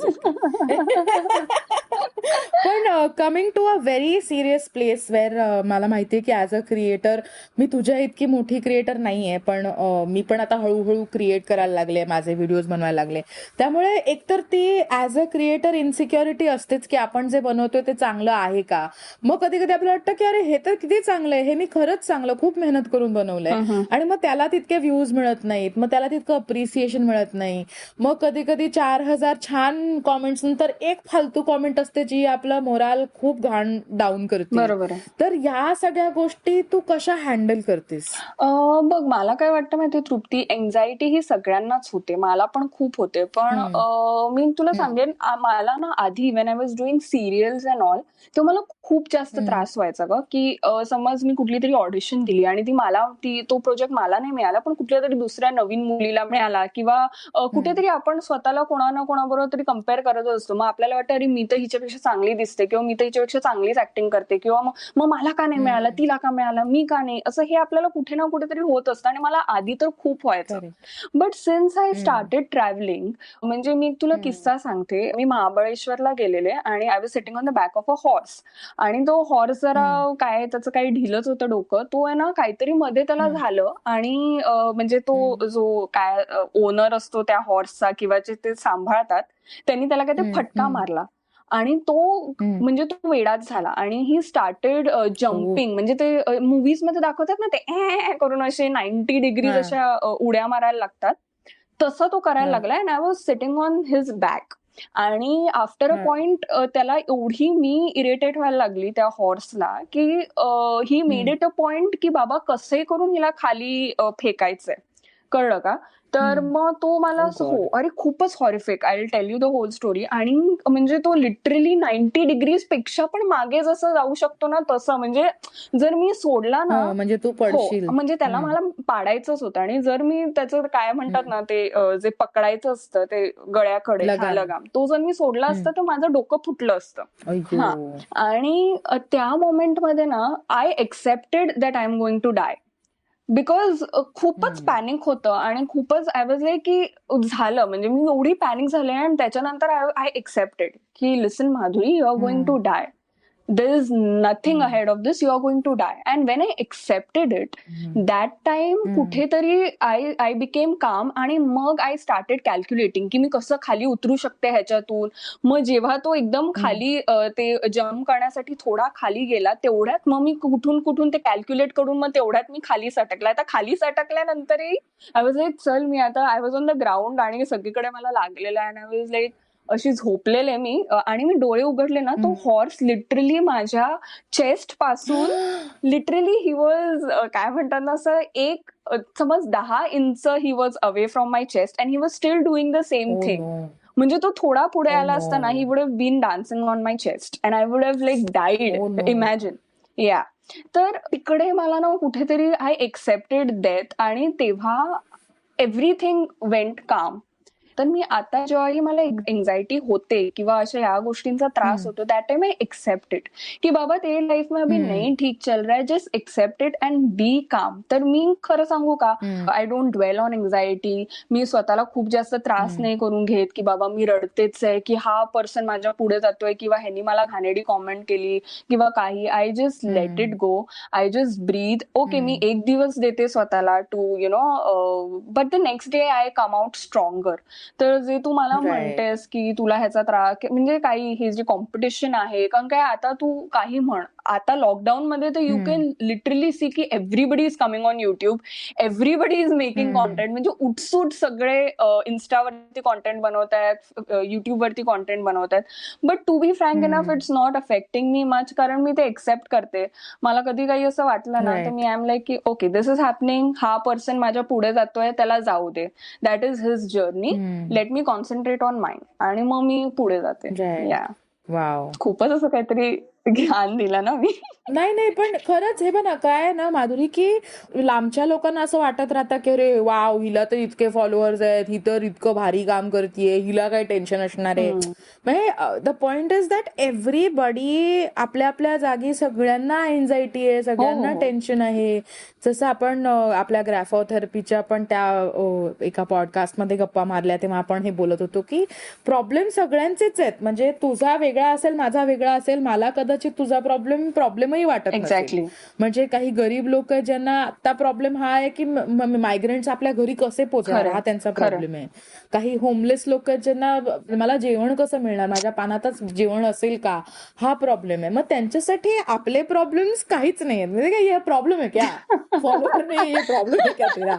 पण coming to a very serious place where मला माहितीये की ऍज अ क्रिएटर मी तुझ्या इतकी मोठी क्रिएटर नाहीये, पण मी पण आता हळूहळू क्रिएट करायला लागले, माझे व्हिडिओज बनवायला लागले. त्यामुळे एकतर ती ऍज अ क्रिएटर इन्सिक्युरिटी असतेच की आपण जे बनवतोय ते चांगलं आहे का. मग कधी कधी आपल्याला वाटतं की अरे हे तर किती चांगलं आहे, हे मी खरंच चांगलं खूप मेहनत करून बनवलंय, आणि मग त्याला तितके व्ह्यूज मिळत नाहीत, मग त्याला तितकं अप्रिसिएशन मिळत नाही. मग कधी कधी 4,000 छान कॉमेंट्स नंतर एक फालतू कॉमेंट असते जी आपलं मोराल खूप घाण डाऊन करते. बरोबर आहे. तर या सगळ्या गोष्टी तू कशा हँडल करतेस? बघ, मला काय वाटतं माहिती तृप्ती, एन्झायटी ही सगळ्यांनाच होते, मला पण खूप होते. पण मी तुला सांगेन, मला ना आधी when I was doing serials and all, तो मला खूप जास्त त्रास व्हायचा ग, की समज मी कुठली तरी ऑडिशन दिली आणि तो प्रोजेक्ट मला नाही मिळाला पण कुठल्या तरी दुसऱ्या नवीन मुलीला मिळाला, किंवा कुठेतरी आपण स्वतःला कोणा ना कोणाबरोबर तरी कम्पेअर करत असतो. मग आपल्याला वाटतं अरे मी तर हिच्यापेक्षा चांगली दिसते, किंवा मी तर हिच्यापेक्षा चांगलीच ऍक्टिंग करते, किंवा मग मला का नाही मिळालं, तिला का मिळालं, मी का नाही, असं हे आपल्याला कुठे ना कुठेतरी होत असतं. आणि मला आधी तर खूप व्हायचं. But since I started travelling, म्हणजे मी तुला किस्सा सांगते. मी महाबळेश्वरला गेलेले आणि I was sitting on the back of a horse, आणि तो हॉर्स जरा काय त्याचं काही ढिलच होतं डोकं, तो आहे ना काहीतरी मध्ये त्याला झालं. आणि म्हणजे तो जो काय ओनर असतो त्या हॉर्सचा किंवा जे ते सांभाळतात, त्यांनी त्याला काही फटका मारला आणि तो म्हणजे तो वेडाच झाला. आणि ही स्टार्टेड जम्पिंग, म्हणजे ते मुव्हीज मध्ये दाखवतात ना ते करून असे 90 डिग्रीज अशा उड्या मारायला लागतात, तसं तो करायला लागला. And I was sitting on his back. आणि आफ्टर अ पॉइंट त्याला एवढी मी इरिटेट व्हायला लागली त्या हॉर्सला की he made it a point की बाबा कसंही करून हिला खाली फेकायचंय, कळलं का. तर मग तो मला अरे खूपच horrific, I will tell you the whole story. आणि म्हणजे तो लिटरली 90 डिग्रीज पेक्षा पण मागे जसं जाऊ शकतो ना तसं, म्हणजे जर मी सोडला ना, म्हणजे तू पडशील, म्हणजे त्याला मला पाडायचंच होतं. आणि जर मी त्याचं काय म्हणतात ना ते जे पकडायचं असतं ते गळ्याकडे लगाम, तो जर मी सोडला असता तर माझं डोकं फुटलं असतं. आणि त्या मोमेंटमध्ये ना I accepted that I am going to die, because खूपच पॅनिक होतं आणि खूपच आय वॉज लाईक की झालं, म्हणजे मी एवढी पॅनिक झाले. आणि त्याच्यानंतर आय एक्सेप्टेड की listen Madhuri, you are going to die, there is nothing ahead of this, you are going to die. And when I accepted it, that time कुठेतरी I became calm. आणि मग I started calculating की मी कसं खाली उतरू शकते ह्याच्यातून. मग जेव्हा तो एकदम खाली ते जम्प करण्यासाठी थोडा खाली गेला, तेवढ्यात मग मी कुठून ते कॅल्क्युलेट करून मग तेवढ्यात मी खाली सटकला. आता खाली सटकल्यानंतरही आय वॉज लाईक चल मी आता, I was on the ground आणि सगळीकडे मला लागलेलं आहे. आय वॉज लाईक अशी झोपलेले मी, आणि मी डोळे उघडले ना, तो हॉर्स लिटरली माझ्या चेस्ट पासून लिटरली ही वॉज काय म्हणतात ना असं समज 10 inch he was away from my chest and he was still doing the same thing. म्हणजे तो थोडा पुढे Oh आला असताना he no. Would have been dancing on my chest and I would have like died. Oh no. Imagine. Yeah. तर तिकडे मला ना कुठेतरी आय एक्सेप्टेड डेथ आणि तेव्हा एव्हरीथिंग वेंट काम. तर मी आता जेव्हाही मला एन्झायटी होते किंवा अशा या गोष्टींचा त्रास हम्म. होतो that time I accept it की बाबा तेरी लाईफ में अभी हम्म. नहीं ठीक चल रहा है, just accept it and be calm. तर मी खरं सांगू का, hmm. I don't dwell on anxiety. मी स्वतःला खूप जास्त त्रास हम्म. नाही करून घेत की बाबा मी रडतेच आहे की हा पर्सन माझ्या पुढे जातोय किंवा ह्यांनी मला घाणेरडी कॉमेंट केली किंवा काही. I just let it hmm. Go. I just breathe. Okay मी हम्म. एक दिवस देते स्वतःला to but the next day I come out stronger. तर जे तू मला राईट. म्हणतेस की तुला ह्याचा त्रास म्हणजे काही हे जे कॉम्पिटिशन आहे, कारण काय आता तू काही म्हण, आता लॉकडाऊन मध्ये तर यू कॅन लिटरली सी की everybody is coming on YouTube, everybody is making हम्म. कॉन्टेंट. म्हणजे उठसूट सगळे इन्स्टावरती कॉन्टेंट बनवत आहेत, युट्यूबवरती कॉन्टेंट बनवत आहेत. But to be frank enough hmm. It's not affecting me much, कारण मी ते एक्सेप्ट करते. मला कधी काही असं वाटलं ना तर राईट. मी आय एम लाईक की ओके दिस इज हॅपनिंग, हा पर्सन माझ्या पुढे जातोय त्याला जाऊ दे, that is his journey, hmm. Let me concentrate on mind आणि मग मी पुढे जाते. राईट. या. वाव. खूपच असं काहीतरी ज्ञान दिलं ना मी. नाही नाही, पण खरंच हे बघा काय आहे ना माधुरी, की लांबच्या लोकांना असं वाटत राहतं की अरे वाव, हिला तर इतके फॉलोअर्स आहेत, ही तर इतकं भारी काम करतेय, हिला काय टेन्शन असणार आहे. म्हणजे the point is that everybody आपल्या आपल्या जागी सगळ्यांना एन्झायटी आहे, हो सगळ्यांना हो टेन्शन आहे. जसं आपण आपल्या ग्रॅफोथेरपीच्या पण त्या एका पॉडकास्टमध्ये गप्पा मारल्या तेव्हा आपण हे बोलत होतो की प्रॉब्लेम सगळ्यांचेच आहेत. म्हणजे तुझा वेगळा असेल, माझा वेगळा असेल, मला कदाचित तुझा प्रॉब्लेमही वाटत नसेल. एक्झॅक्टली. म्हणजे काही गरीब लोक आहेत ज्यांना आता प्रॉब्लेम हा आहे की मायग्रेंट्स आपल्या घरी कसे पोहोचणार, खरंय हा त्यांचा खरं. प्रॉब्लेम आहे. काही होमलेस लोक आहेत ज्यांना मला जेवण कसं मिळणार, माझ्या पानातच जेवण असेल का, हा प्रॉब्लेम आहे. मग त्यांच्यासाठी आपले प्रॉब्लेम्स काहीच नाही आहेत. म्हणजे काय हे प्रॉब्लेम आहे क्या, फॉलोअर नाही, हे प्रॉब्लेम आहे क्या तेरा,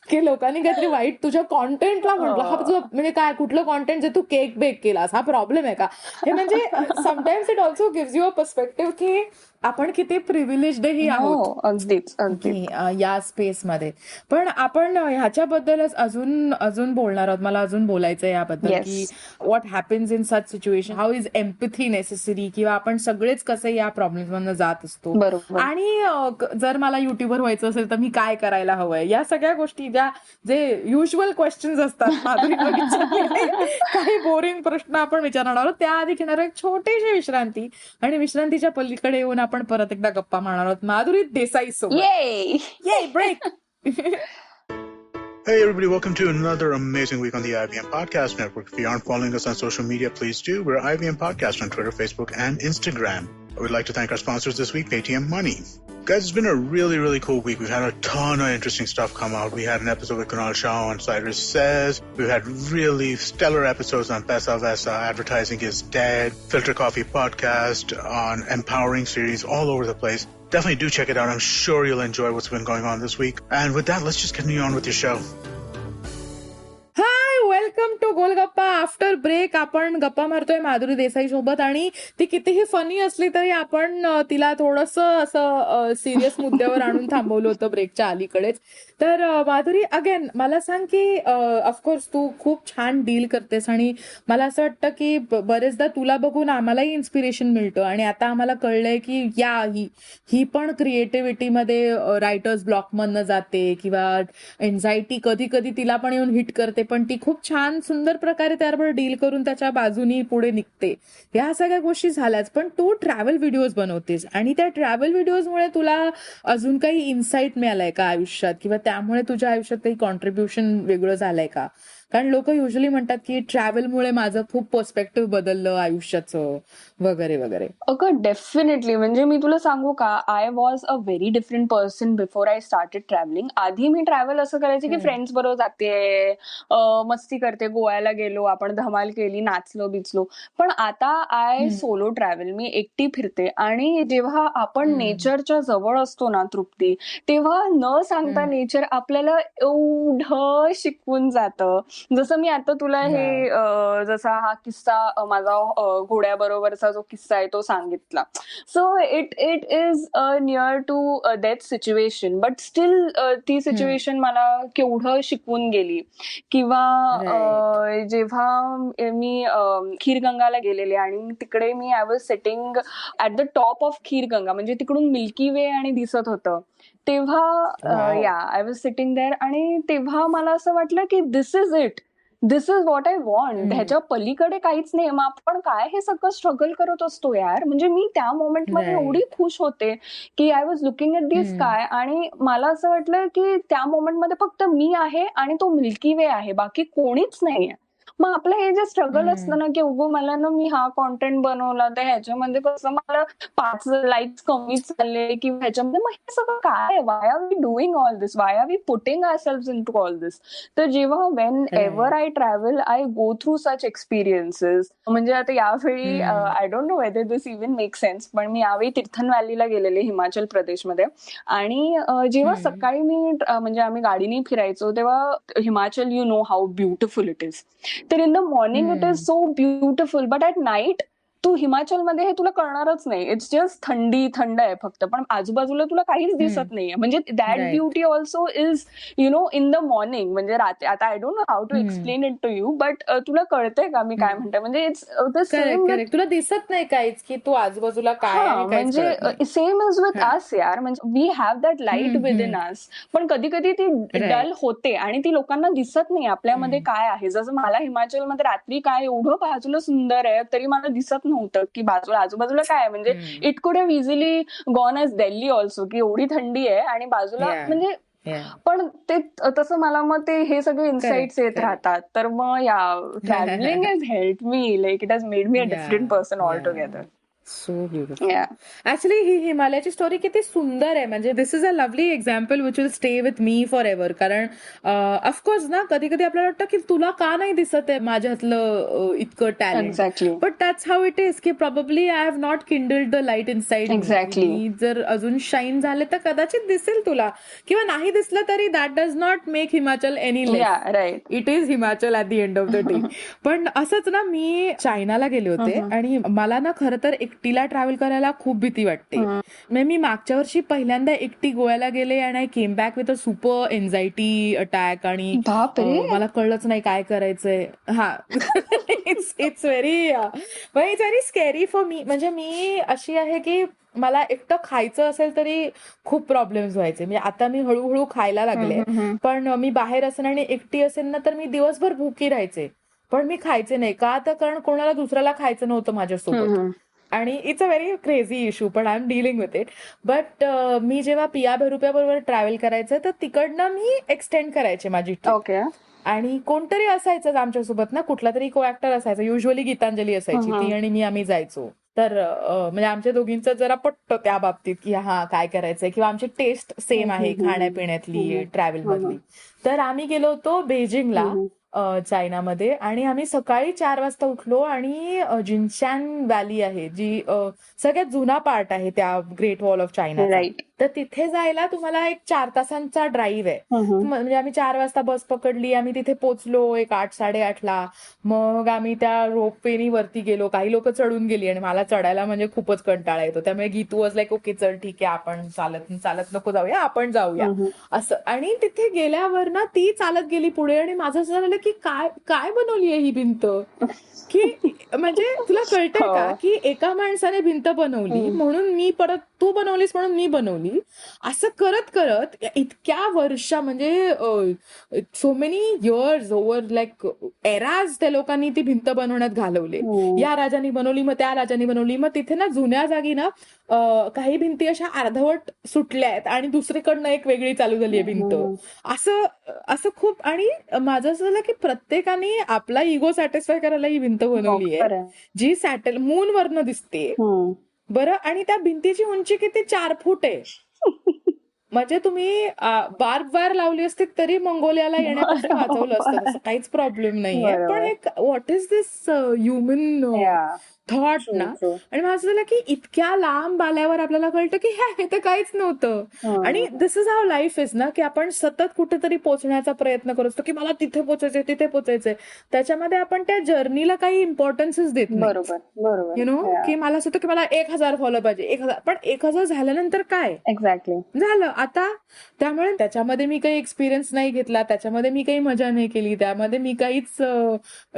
की लोकांनी काहीतरी वाईट तुझ्या कॉन्टेंटला म्हटलं, हा तुझं म्हणजे काय कुठलं कॉन्टेंट जे तू केक बेक केलास, हा प्रॉब्लेम आहे का. हे म्हणजे sometimes it also gives you a perspective की आपण किती प्रिव्हिलेजडही आहोत हो अगदीच अगदीच. की या स्पेसमध्ये. पण आपण ह्याच्याबद्दलच अजून अजून बोलणार आहोत. मला अजून बोलायचं आहे याबद्दल येस. की what happens in such situation, how is empathy necessary, किंवा आपण सगळेच कसे या प्रॉब्लेम्स मधून जात असतो. बरोबर. आणि जर मला युट्यूबर व्हायचं असेल तर मी काय करायला हवंय, या सगळ्या गोष्टी जे युज्युअल क्वेश्चन्स असतात माधुरीला विचारलेले, काही बोरिंग प्रश्न आपण विचारणार आहोत. त्याआधी घेणार एक छोटीशी विश्रांती, आणि विश्रांतीच्या पलीकडे येऊन आपण परत एकदा गप्पा मारणार आहोत माधुरी देसाई सोबत. ये. Yay, break! Hey everybody, welcome to another amazing week on the IVM Podcast Network. If you aren't following us on social media, please do. We're IVM Podcast on Twitter, Facebook, and Instagram. I would like to thank our sponsors this week, Paytm Money. Guys, it's been a really, really cool week. We've had a ton of interesting stuff come out. We had an episode with Kunal Shah on Cyrus Says. We've had really stellar episodes on Pesa Vesa, Advertising is Dead, Filter Coffee Podcast, on Empowering Series, all over the place. Definitely do check it out. I'm sure you'll enjoy what's been going on this week. And with that, let's just continue on with your show. Hi, welcome to Golgappa. After break आपण गप्पा मारतोय माधुरी देसाई सोबत, आणि ती कितीही funny असली तरी आपण तिला थोडंसं असं सिरियस मुद्द्यावर आणून थांबवलं होतं ब्रेकच्या अलीकडेच. तर माधुरी, अगेन मला सांग की ऑफकोर्स तू खूप छान डील करतेस, आणि मला असं वाटतं की बरेचदा तुला बघून आम्हालाही इन्स्पिरेशन मिळतं. आणि आता आम्हाला कळलंय की ही पण क्रिएटिव्हिटीमध्ये रायटर्स ब्लॉकमधनं जाते, किंवा एन्झायटी कधी कधी तिला पण येऊन हिट करते, पण ती खूप छान सुंदर प्रकारे त्याबरोबर डील करून त्याच्या बाजूनी पुढे निघते. या सगळ्या गोष्टी झाल्याच, पण तू ट्रॅव्हल व्हिडिओज बनवतेस, आणि त्या ट्रॅव्हल व्हिडिओजमुळे तुला अजून काही इन्साइट मिळालाय का आयुष्यात, किंवा त्यामुळे तुझ्या आयुष्यात काही कॉन्ट्रीब्युशन वेगळं झालंय का? कारण लोक युजली म्हणतात की ट्रॅव्हलमुळे माझं खूप पर्स्पेक्टिव्ह बदललं आयुष्याचं, वगैरे वगैरे. अगं डेफिनेटली. म्हणजे मी तुला सांगू का, I was a very different person before I started travelling. आधी मी ट्रॅव्हल असं करायचे की फ्रेंड्स बरोबर जाते, मस्ती करते, गोव्याला गेलो, आपण धमाल केली, नाचलो बिचलो. पण आता आय सोलो ट्रॅव्हल, मी एकटी फिरते. आणि जेव्हा आपण नेचरच्या जवळ असतो ना तृप्ती, तेव्हा न सांगता नेचर आपल्याला एवढं शिकवून जातं. जसं मी आता तुला हे जसा हा किस्सा माझा घोड्याबरोबरचा जो किस्सा आहे तो सांगितला. So it is near to death situation, but still ती सिच्युएशन मला केवढं शिकवून गेली. किंवा जेव्हा मी खीरगंगाला गेलेले आणि तिकडे मी I was sitting at the top of Kheerganga, म्हणजे तिकडून मिल्की वे आणि दिसत होतं. तेव्हा या आय वॉज सिटिंग देअर आणि तेव्हा मला असं वाटलं की this is it, this is what I want. ह्याच्या पलीकडे काहीच नाही. मग आपण काय हे सगळं स्ट्रगल करत असतो यार. म्हणजे मी त्या मोमेंटमध्ये एवढी खुश होते की I was looking at the sky आणि मला असं वाटलं की त्या मोमेंटमध्ये फक्त मी आहे आणि तो मिल्की वे आहे, बाकी कोणीच नाहीये. मग आपलं हे जे स्ट्रगल असतं ना की मला ना मी हा कॉन्टेंट बनवला तर ह्याच्यामध्ये कसं मला 5 लाईक्स कमी चालले किंवा ह्याच्यामध्ये, मग हे सगळं काय, why are we doing all this, why are we putting ourselves into all this. तर जेव्हा whenever I travel I go through such experiences. म्हणजे आता यावेळी I don't know whether this even make sense, पण मी यावेळी तीर्थन व्हॅलीला गेलेले हिमाचल प्रदेशमध्ये. आणि जेव्हा सकाळी मी म्हणजे आम्ही गाडीने फिरायचो तेव्हा Himachal, you know how beautiful it is. तर in the morning it is so beautiful, but at night तू हिमाचलमध्ये हे तुला कळणारच नाही. इट्स जस्ट थंड आहे फक्त, पण आजूबाजूला तुला काहीच दिसत नाहीये. म्हणजे that beauty also is you know in the morning. म्हणजे रात्री, आता I don't know how to explain it to you, but तुला कळतंय का मी काय म्हणते. म्हणजे इट्स द सेम, तुला दिसत नाही काहीच की तू आजूबाजूला काय, म्हणजे सेम इज विथ अस यार. म्हणजे we have that light within us, पण कधी कधी ती डल होते आणि ती लोकांना दिसत नाही आपल्यामध्ये काय आहे. जसं मला हिमाचलमध्ये रात्री काय एवढं बाजूला सुंदर आहे तरी मला दिसत नव्हतं की आजूबाजूला काय आहे. म्हणजे it could have easily gone as Delhi also, की एवढी थंडी आहे आणि बाजूला म्हणजे. पण ते तसं मला मग ते हे सगळे इन्साइट्स येत राहतात. तर मग travelling has help me, like it has made me a different person all together. So beautiful. Actually ही हिमालयाची स्टोरी किती सुंदर आहे. म्हणजे this is a lovely example which will stay with me forever. कारण ऑफकोर्स ना कधी कधी आपल्याला वाटतं की तुला का नाही दिसत आहे माझ्यातलं इतकं talent, but that's how it is की probably I have not kindled the light inside. मी जर अजून शाईन झाले तर कदाचित दिसेल तुला, किंवा नाही दिसलं तरी that does not make Himachal any less. It is Himachal at the end of the day. पण असंच ना मी चायनाला गेले होते आणि मला ना खरं तर एकटीला ट्रॅव्हल करायला खूप भीती वाटते. मी मागच्या वर्षी पहिल्यांदा एकटी गोव्याला गेले आणि I came back with a super anxiety attack आणि मला कळलंच नाही काय करायचंय. It's very scary for me. म्हणजे मी अशी आहे की मला एकटं खायचं असेल तरी खूप प्रॉब्लेम्स व्हायचे. म्हणजे आता मी हळूहळू खायला लागले, पण मी बाहेर असेल आणि एकटी असेल ना तर मी दिवसभर भुकी राहायचे, पण मी खायचे नाही. का तर कारण कोणाला दुसऱ्याला खायचं नव्हतं माझ्यासोबत. आणि it's a very crazy issue, पण I am dealing with it. But मी जेव्हा पिया भरुप्या बरोबर ट्रॅव्हल करायचं तर तिकडनं मी एक्सटेंड करायचे माझी ट्रिप. आणि कोणतरी असायचं आमच्यासोबत ना, कुठला तरी को ऍक्टर असायचा, युजली गीतांजली असायची, ती आणि आम्ही जायचो. तर म्हणजे आमच्या दोघींचं जरा पटतं त्या बाबतीत की हा काय करायचंय, किंवा आमची टेस्ट सेम आहे खाण्यापिण्यातली, ट्रॅव्हल मधली. तर आम्ही गेलो होतो बेजिंगला चायनामध्ये, आणि आम्ही सकाळी 4 वाजता उठलो आणि जिनशान व्हॅली आहे जी सगळ्यात जुना पार्ट आहे त्या ग्रेट वॉल ऑफ चायना, तर तिथे जायला तुम्हाला एक 4 तासांचा ड्राईव्ह आहे. म्हणजे आम्ही 4 वाजता बस पकडली, आम्ही तिथे पोहोचलो एक 8-8:30ला. मग आम्ही त्या रोपवेनी वरती गेलो, काही लोक चढून गेली आणि मला चढायला म्हणजे खूपच कंटाळा येतो. त्यामुळे गीतू वॉज लाईक ओके चल ठीक आहे, आपण चालत नको जाऊया, आपण जाऊया असं. आणि तिथे गेल्यावर ना ती चालत गेली पुढे आणि माझं असं झालं की काय बनवली आहे ही भिंत, की म्हणजे तुला कळतंय का की एका माणसाने भिंत बनवली म्हणून मी परत, तू बनवलीस म्हणून मी बनवली, असं करत करत इतक्या वर्षा, म्हणजे so many years over like eras त्या लोकांनी ती भिंत बनवण्यात घालवले. या राजांनी बनवली, मग त्या राजांनी बनवली, मग तिथे ना जुन्या जागी ना काही भिंती अशा अर्धवट सुटल्या आहेत आणि दुसरीकडनं एक वेगळी चालू झाली आहे भिंत, असं खूप. आणि माझं असं झालं की प्रत्येकाने आपला इगो सॅटिस्फाय करायला ही भिंत बनवली आहे जी मून वरनं दिसते बरं. आणि त्या भिंतीची उंची किती 4 फूट आहे. म्हणजे तुम्ही बार्ब वायर लावली असती तरी मंगोलियाला येण्यापासून वाचवलं असतं, तसं काहीच प्रॉब्लेम नाहीये. पण बरोबर. एक what is this human Yeah. Thought True, ना. true. आणि माझं झालं की इतक्या लांब आल्यावर आपल्याला कळतं की हे तर काहीच नव्हतं. आणि दिस इज हाऊ लाईफ इज ना, की आपण सतत कुठेतरी पोहोचण्याचा प्रयत्न करत असतो की मला तिथे पोहोचायचंय, तिथे पोहोचायचंय. त्याच्यामध्ये आपण त्या जर्नीला काही इम्पॉर्टन्सच देत नाही. बरोबर, बरोबर. यु नो, की मला असं होतं की मला 1,000 फॉलो पाहिजे, 1,000. पण 1,000 झाल्यानंतर काय एक्झॅक्टली. झालं आता. त्यामुळे त्याच्यामध्ये मी काही एक्सपिरियन्स नाही घेतला, त्याच्यामध्ये मी काही मजा नाही केली, त्यामध्ये मी काहीच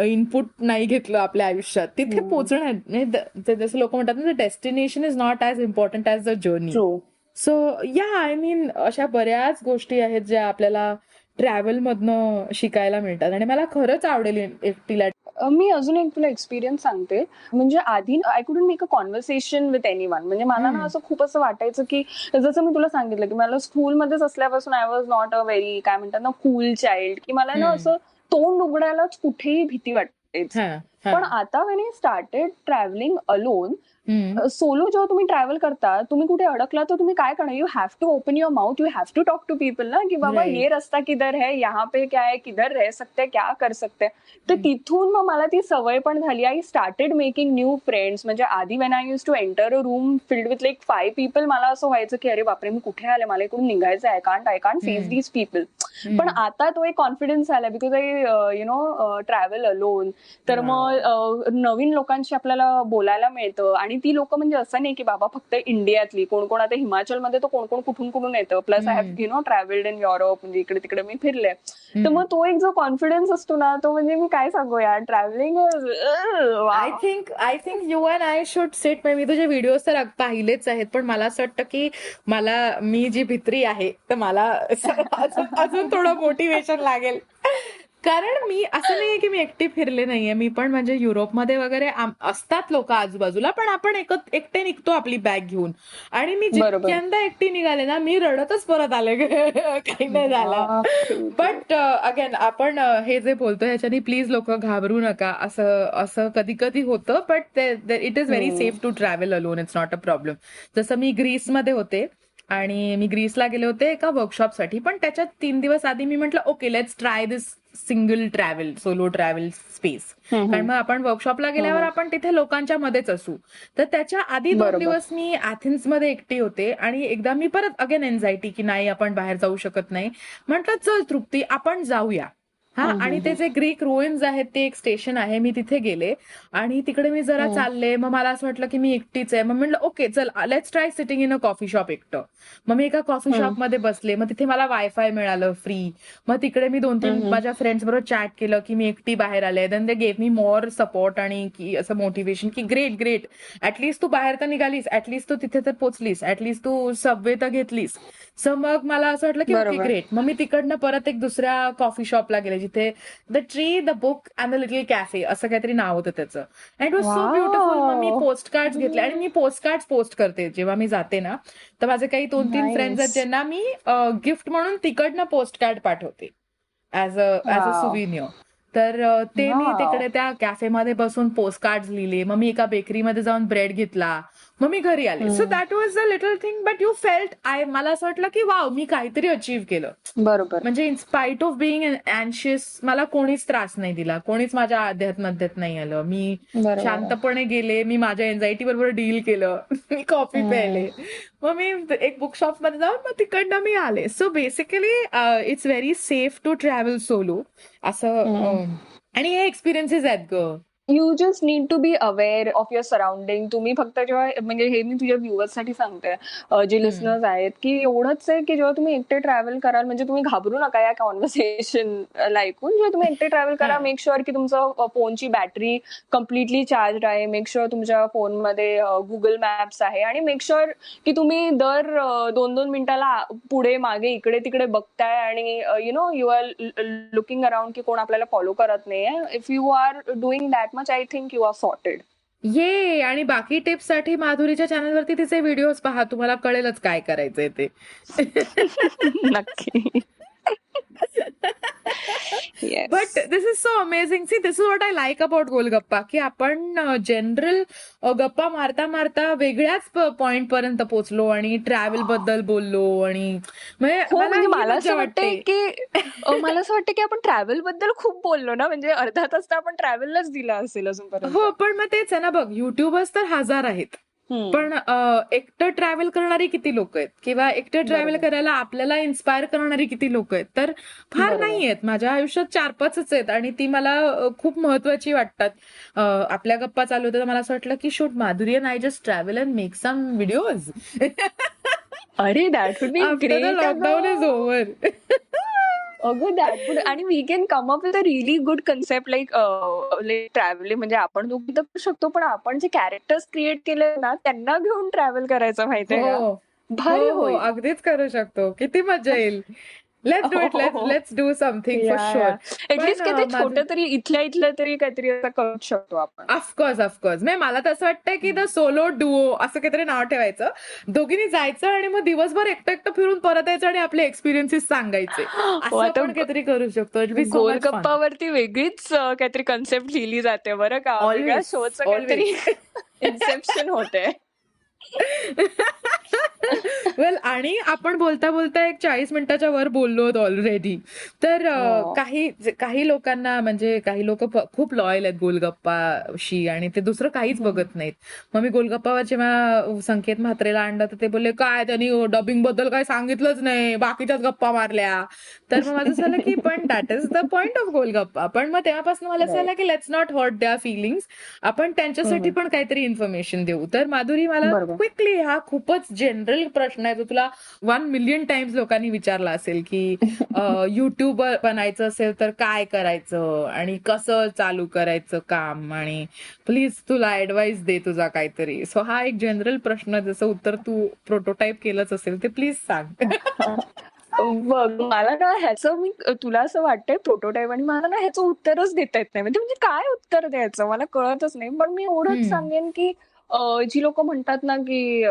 इनपुट नाही घेतलं आपल्या आयुष्यात. तिथे पोहोचणं, जसं लोक म्हणतात ना, destination is not as important as the journey. True. So या आय मीन अशा बऱ्याच गोष्टी आहेत ज्या आपल्याला ट्रॅव्हल मधनं शिकायला मिळतात आणि मला खरंच आवडेल एकटीला. मी अजून एक तुला एक्सपिरियन्स सांगते. म्हणजे आधी I couldn't make a conversation with anyone. म्हणजे मला ना असं खूप असं वाटायचं की जसं मी तुला सांगितलं की मला स्कूलमध्येच असल्यापासून I was not a very काय म्हणतात ना कूल चाइल्ड, की मला ना असं तोंड उघडायलाच कुठेही भीती वाटायची. पण आता when I started travelling alone, solo जेव्हा तुम्ही ट्रॅव्हल करता, तुम्ही कुठे अडकला तर तुम्ही काय करणार, you have to open your mouth, you have to talk to people ना, की बाबा ये रस्ता किधर है, यहाँ पे क्या है, किधर रह सकते, क्या कर सकते. तर तिथून मग मला ती सवय पण झाली. I started making new friends. म्हणजे आधी when I use to enter a room filled with like 5 people, मला असं व्हायचं की अरे बापरे मी कुठे आले, मला इकडून निघायचं, I can't face these people. पण आता तो एक कॉन्फिडन्स आला बिकॉज आय ट्रॅव्हल अलोन. तर मग नवीन लोकांशी आपल्याला बोलायला मिळतं. आणि ती लोक म्हणजे असं नाही की बाबा फक्त इंडियातली, कोण कोण आता हिमाचलमध्ये तर कोण कोण कुठून कुठून येतं. Plus I have travelled in Europe, म्हणजे इकडे तिकडे मी फिरले. तर मग तो एक जो कॉन्फिडन्स असतो ना, तो म्हणजे मी काय सांगू यार, travelling I think you and I should sit. मी तुझे व्हिडिओज तर पाहिलेच आहेत, पण मला असं वाटतं की मी जी भित्री आहे तर मला अजून थोडं मोटिवेशन लागेल. कारण मी असं नाहीये की मी एकटी फिरले नाहीये. मी पण म्हणजे युरोपमध्ये वगैरे असतात लोक आजूबाजूला, पण आपण एकटे निघतो आपली बॅग घेऊन. आणि मी जितक्यांदा एकटी निघाले ना, मी रडतच परत आले, काही नाही झालं. बट अगेन आपण हे जे बोलतो ह्याच्यानी प्लीज लोक घाबरू नका. असं कधी कधी होतं, but it is very safe to travel alone. It's not a problem. जसं मी ग्रीसमध्ये होते आणि मी ग्रीसला गेले होते एका वर्कशॉपसाठी, पण त्याच्यात 3 दिवस आधी मी म्हटलं okay let's try this single travel, solo travel space. कारण मग आपण वर्कशॉपला गेल्यावर आपण तिथे लोकांच्या मध्येच असू. तर त्याच्या आधी 2 दिवस मी ॲथेन्समध्ये एकटी होते आणि एकदा मी परत अगेन एन्झायटी की नाही आपण बाहेर जाऊ शकत नाही. म्हटलं चल तृप्ती आपण जाऊया. आणि ते जे ग्रीक रुईन्स आहेत ते एक स्टेशन आहे, मी तिथे गेले आणि तिकडे मी जरा चालले. मग मला असं वाटलं की मी एकटीच आहे. मग म्हटलं ओके चल let's try sitting in a coffee shop एकटं. मग मी एका कॉफी शॉपमध्ये बसले. मग तिथे मला वायफाय मिळालं फ्री. मग तिकडे मी 2-3 माझ्या फ्रेंड्स बरोबर चॅट केलं की मी एकटी बाहेर आले. Then they gave me more support आणि की असं मोटिवेशन की ग्रेट ऍटलीस्ट तू बाहेर तर निघालीस, ऍटलीस्ट तू तिथे तर पोचलीस, ऍटलीस्ट तू सबवे तर घेतलीस. सो मग मला असं वाटलं की ओके ग्रेट. मग मी तिकडनं परत एक दुसऱ्या कॉफी शॉपला गेले जिथे the tree, the book and the little cafe असं काहीतरी नाव होतं त्याचं. And it was so beautiful. मग मी पोस्ट कार्ड घेतले आणि मी पोस्ट कार्ड पोस्ट करते जेव्हा मी जाते ना. तर माझे काही 2-3 फ्रेंड्स आहेत ज्यांना मी गिफ्ट म्हणून तिकडनं पोस्ट कार्ड पाठवते ॲज अ सुविनियर. तर ते मी तिकडे त्या कॅफेमध्ये बसून पोस्ट कार्ड लिहिले. मग मी एका बेकरीमध्ये जाऊन ब्रेड घेतला. मग मी घरी आले. So that was a little thing but you felt मला असं वाटलं की वाव मी काहीतरी अचीव्ह केलं. बरोबर. म्हणजे इन स्पाइट ऑफ बिईंग अँशियस मला कोणीच त्रास नाही दिला, कोणीच माझ्या अध्यात्मध्यात नाही आलं. मी शांतपणे गेले, मी माझ्या एन्झायटी बरोबर डील केलं. मी कॉफी प्यायले. मग मी एक बुकशॉप मध्ये जाऊन मग तिकडनं मी आले. So basically it's very safe to travel solo असं. आणि हे एक्सपिरियन्सेस आहेत ग. You just need to be aware of your surrounding. तुम्ही फक्त जेव्हा म्हणजे हे मी तुझ्या व्ह्युअर्ससाठी सांगते, जे लिसनर्स आहेत, की एवढंच आहे की जेव्हा तुम्ही एकटे ट्रॅव्हल कराल म्हणजे तुम्ही घाबरू नका या कॉन्व्हर्सेशन ऐकून. जेव्हा तुम्ही एकटे ट्रॅव्हल करा, मेक शुअर की तुमचं फोनची बॅटरी कम्प्लिटली चार्ज आहे. मेक शुअर तुमच्या फोनमध्ये गुगल मॅप्स आहे. आणि मेक शुअर की तुम्ही दर 2-2 मिनिटाला पुढे मागे इकडे तिकडे बघताय आणि यू आर लुकिंग अराउंड की कोण आपल्याला फॉलो करत नाहीये. If you are doing that much I think you are sorted. Yeah आणि बाकी टिप्स साठी माधुरीच्या चॅनलवरती तिचे व्हिडिओज पहा, तुम्हाला कळेलच काय करायचंय ते. नक्की. But this is so amazing. See this is what I like about golgappa, की आपण जनरल गप्पा मारता मारता वेगळ्याच पॉइंट पर्यंत पोहोचलो आणि ट्रॅव्हल बद्दल बोललो आणि म्हणजे मला असं वाटतंय की आपण ट्रॅव्हल बद्दल खूप बोललो ना, म्हणजे अर्धा तास तर आपण ट्रॅव्हललाच दिला असेल अजूनपर्यंत. हो, पण मग तेच आहे ना बघ, युट्यूबर्स तर 1000 आहेत, पण एकटं ट्रॅव्हल करणारी किती लोक आहेत, किंवा एकटं ट्रॅव्हल करायला आपल्याला इन्स्पायर करणारी किती लोक आहेत, तर फार नाही आहेत. माझ्या आयुष्यात 4-5 आहेत आणि ती मला खूप महत्वाची वाटतात. आपल्या गप्पा चालू होत्या तर मला असं वाटलं की shoot Madhuri and I just travel and make some videos. अरे that would be great. Lockdown is over. अगं दॅट वुड, आणि we can come up with a really good concept like travelling. म्हणजे आपण दोघी तर करू शकतो, पण आपण जे कॅरेक्टर्स क्रिएट केले ना त्यांना घेऊन ट्रॅव्हल करायचं माहितीये का, भारी होईल. अगदीच करू शकतो, किती मजा येईल. Let's do it, let's do something for sure. At least काहीतरी छोटं तरी इथल्या तरी काहीतरी असं करू शकतो आपण. ऑफकोर्स. मला तर असं वाटतंय की द सोलो डुओ असं काहीतरी नाव ठेवायचं. दोघींनी जायचं आणि मग दिवसभर एकटं फिरून परत यायचं आणि आपले एक्सपिरियन्सेस सांगायचे. असं आपण काहीतरी करू शकतो. गोलगप्पावरती वेगळीच काहीतरी कन्सेप्ट लिहिली जाते बरं का. वेगळ्या शोचं काहीतरी इन्सेप्शन होते. वेल, आणि आपण बोलता बोलता एक 40 मिनिटाच्या वर बोललो ऑलरेडी. तर काही लोकांना, म्हणजे काही लोक खूप लॉयल आहेत गोलगप्पाशी आणि ते दुसरं काहीच बघत नाहीत. मग मी गोलगप्पावर जेव्हा संकेत म्हात्रेला आणलं तर ते बोलले काय त्यांनी डबिंग बद्दल काही सांगितलंच नाही, बाकीच्याच गप्पा मारल्या. तर मग माझं झालं की पण that is the point of Golgappa. पण मग तेव्हापासून मला असं झालं की let's not hurt their feelings, आपण त्यांच्यासाठी पण काहीतरी इन्फॉर्मेशन देऊ. तर माधुरी, मला क्विकली, हा खूपच जनरल प्रश्न आहे, तो तुला 1 मिलियन टाइम्स लोकांनी विचारला असेल की युट्यूबर बनायचं असेल तर काय करायचं आणि कसं चालू करायचं काम, आणि प्लीज तुला ऍडवाइस दे तुझा काहीतरी. सो हा एक जनरल प्रश्न, जसं उत्तर तू प्रोटोटाईप केलंच असेल ते प्लीज सांग. बघ, मला ना ह्याचं, मी तुला असं वाटतंय प्रोटोटाईप, आणि मला ना ह्याचं उत्तरच देता येत नाही. म्हणजे काय उत्तर द्यायचं मला कळतच नाही. पण मी एवढंच सांगेन की जी लोक म्हणतात ना की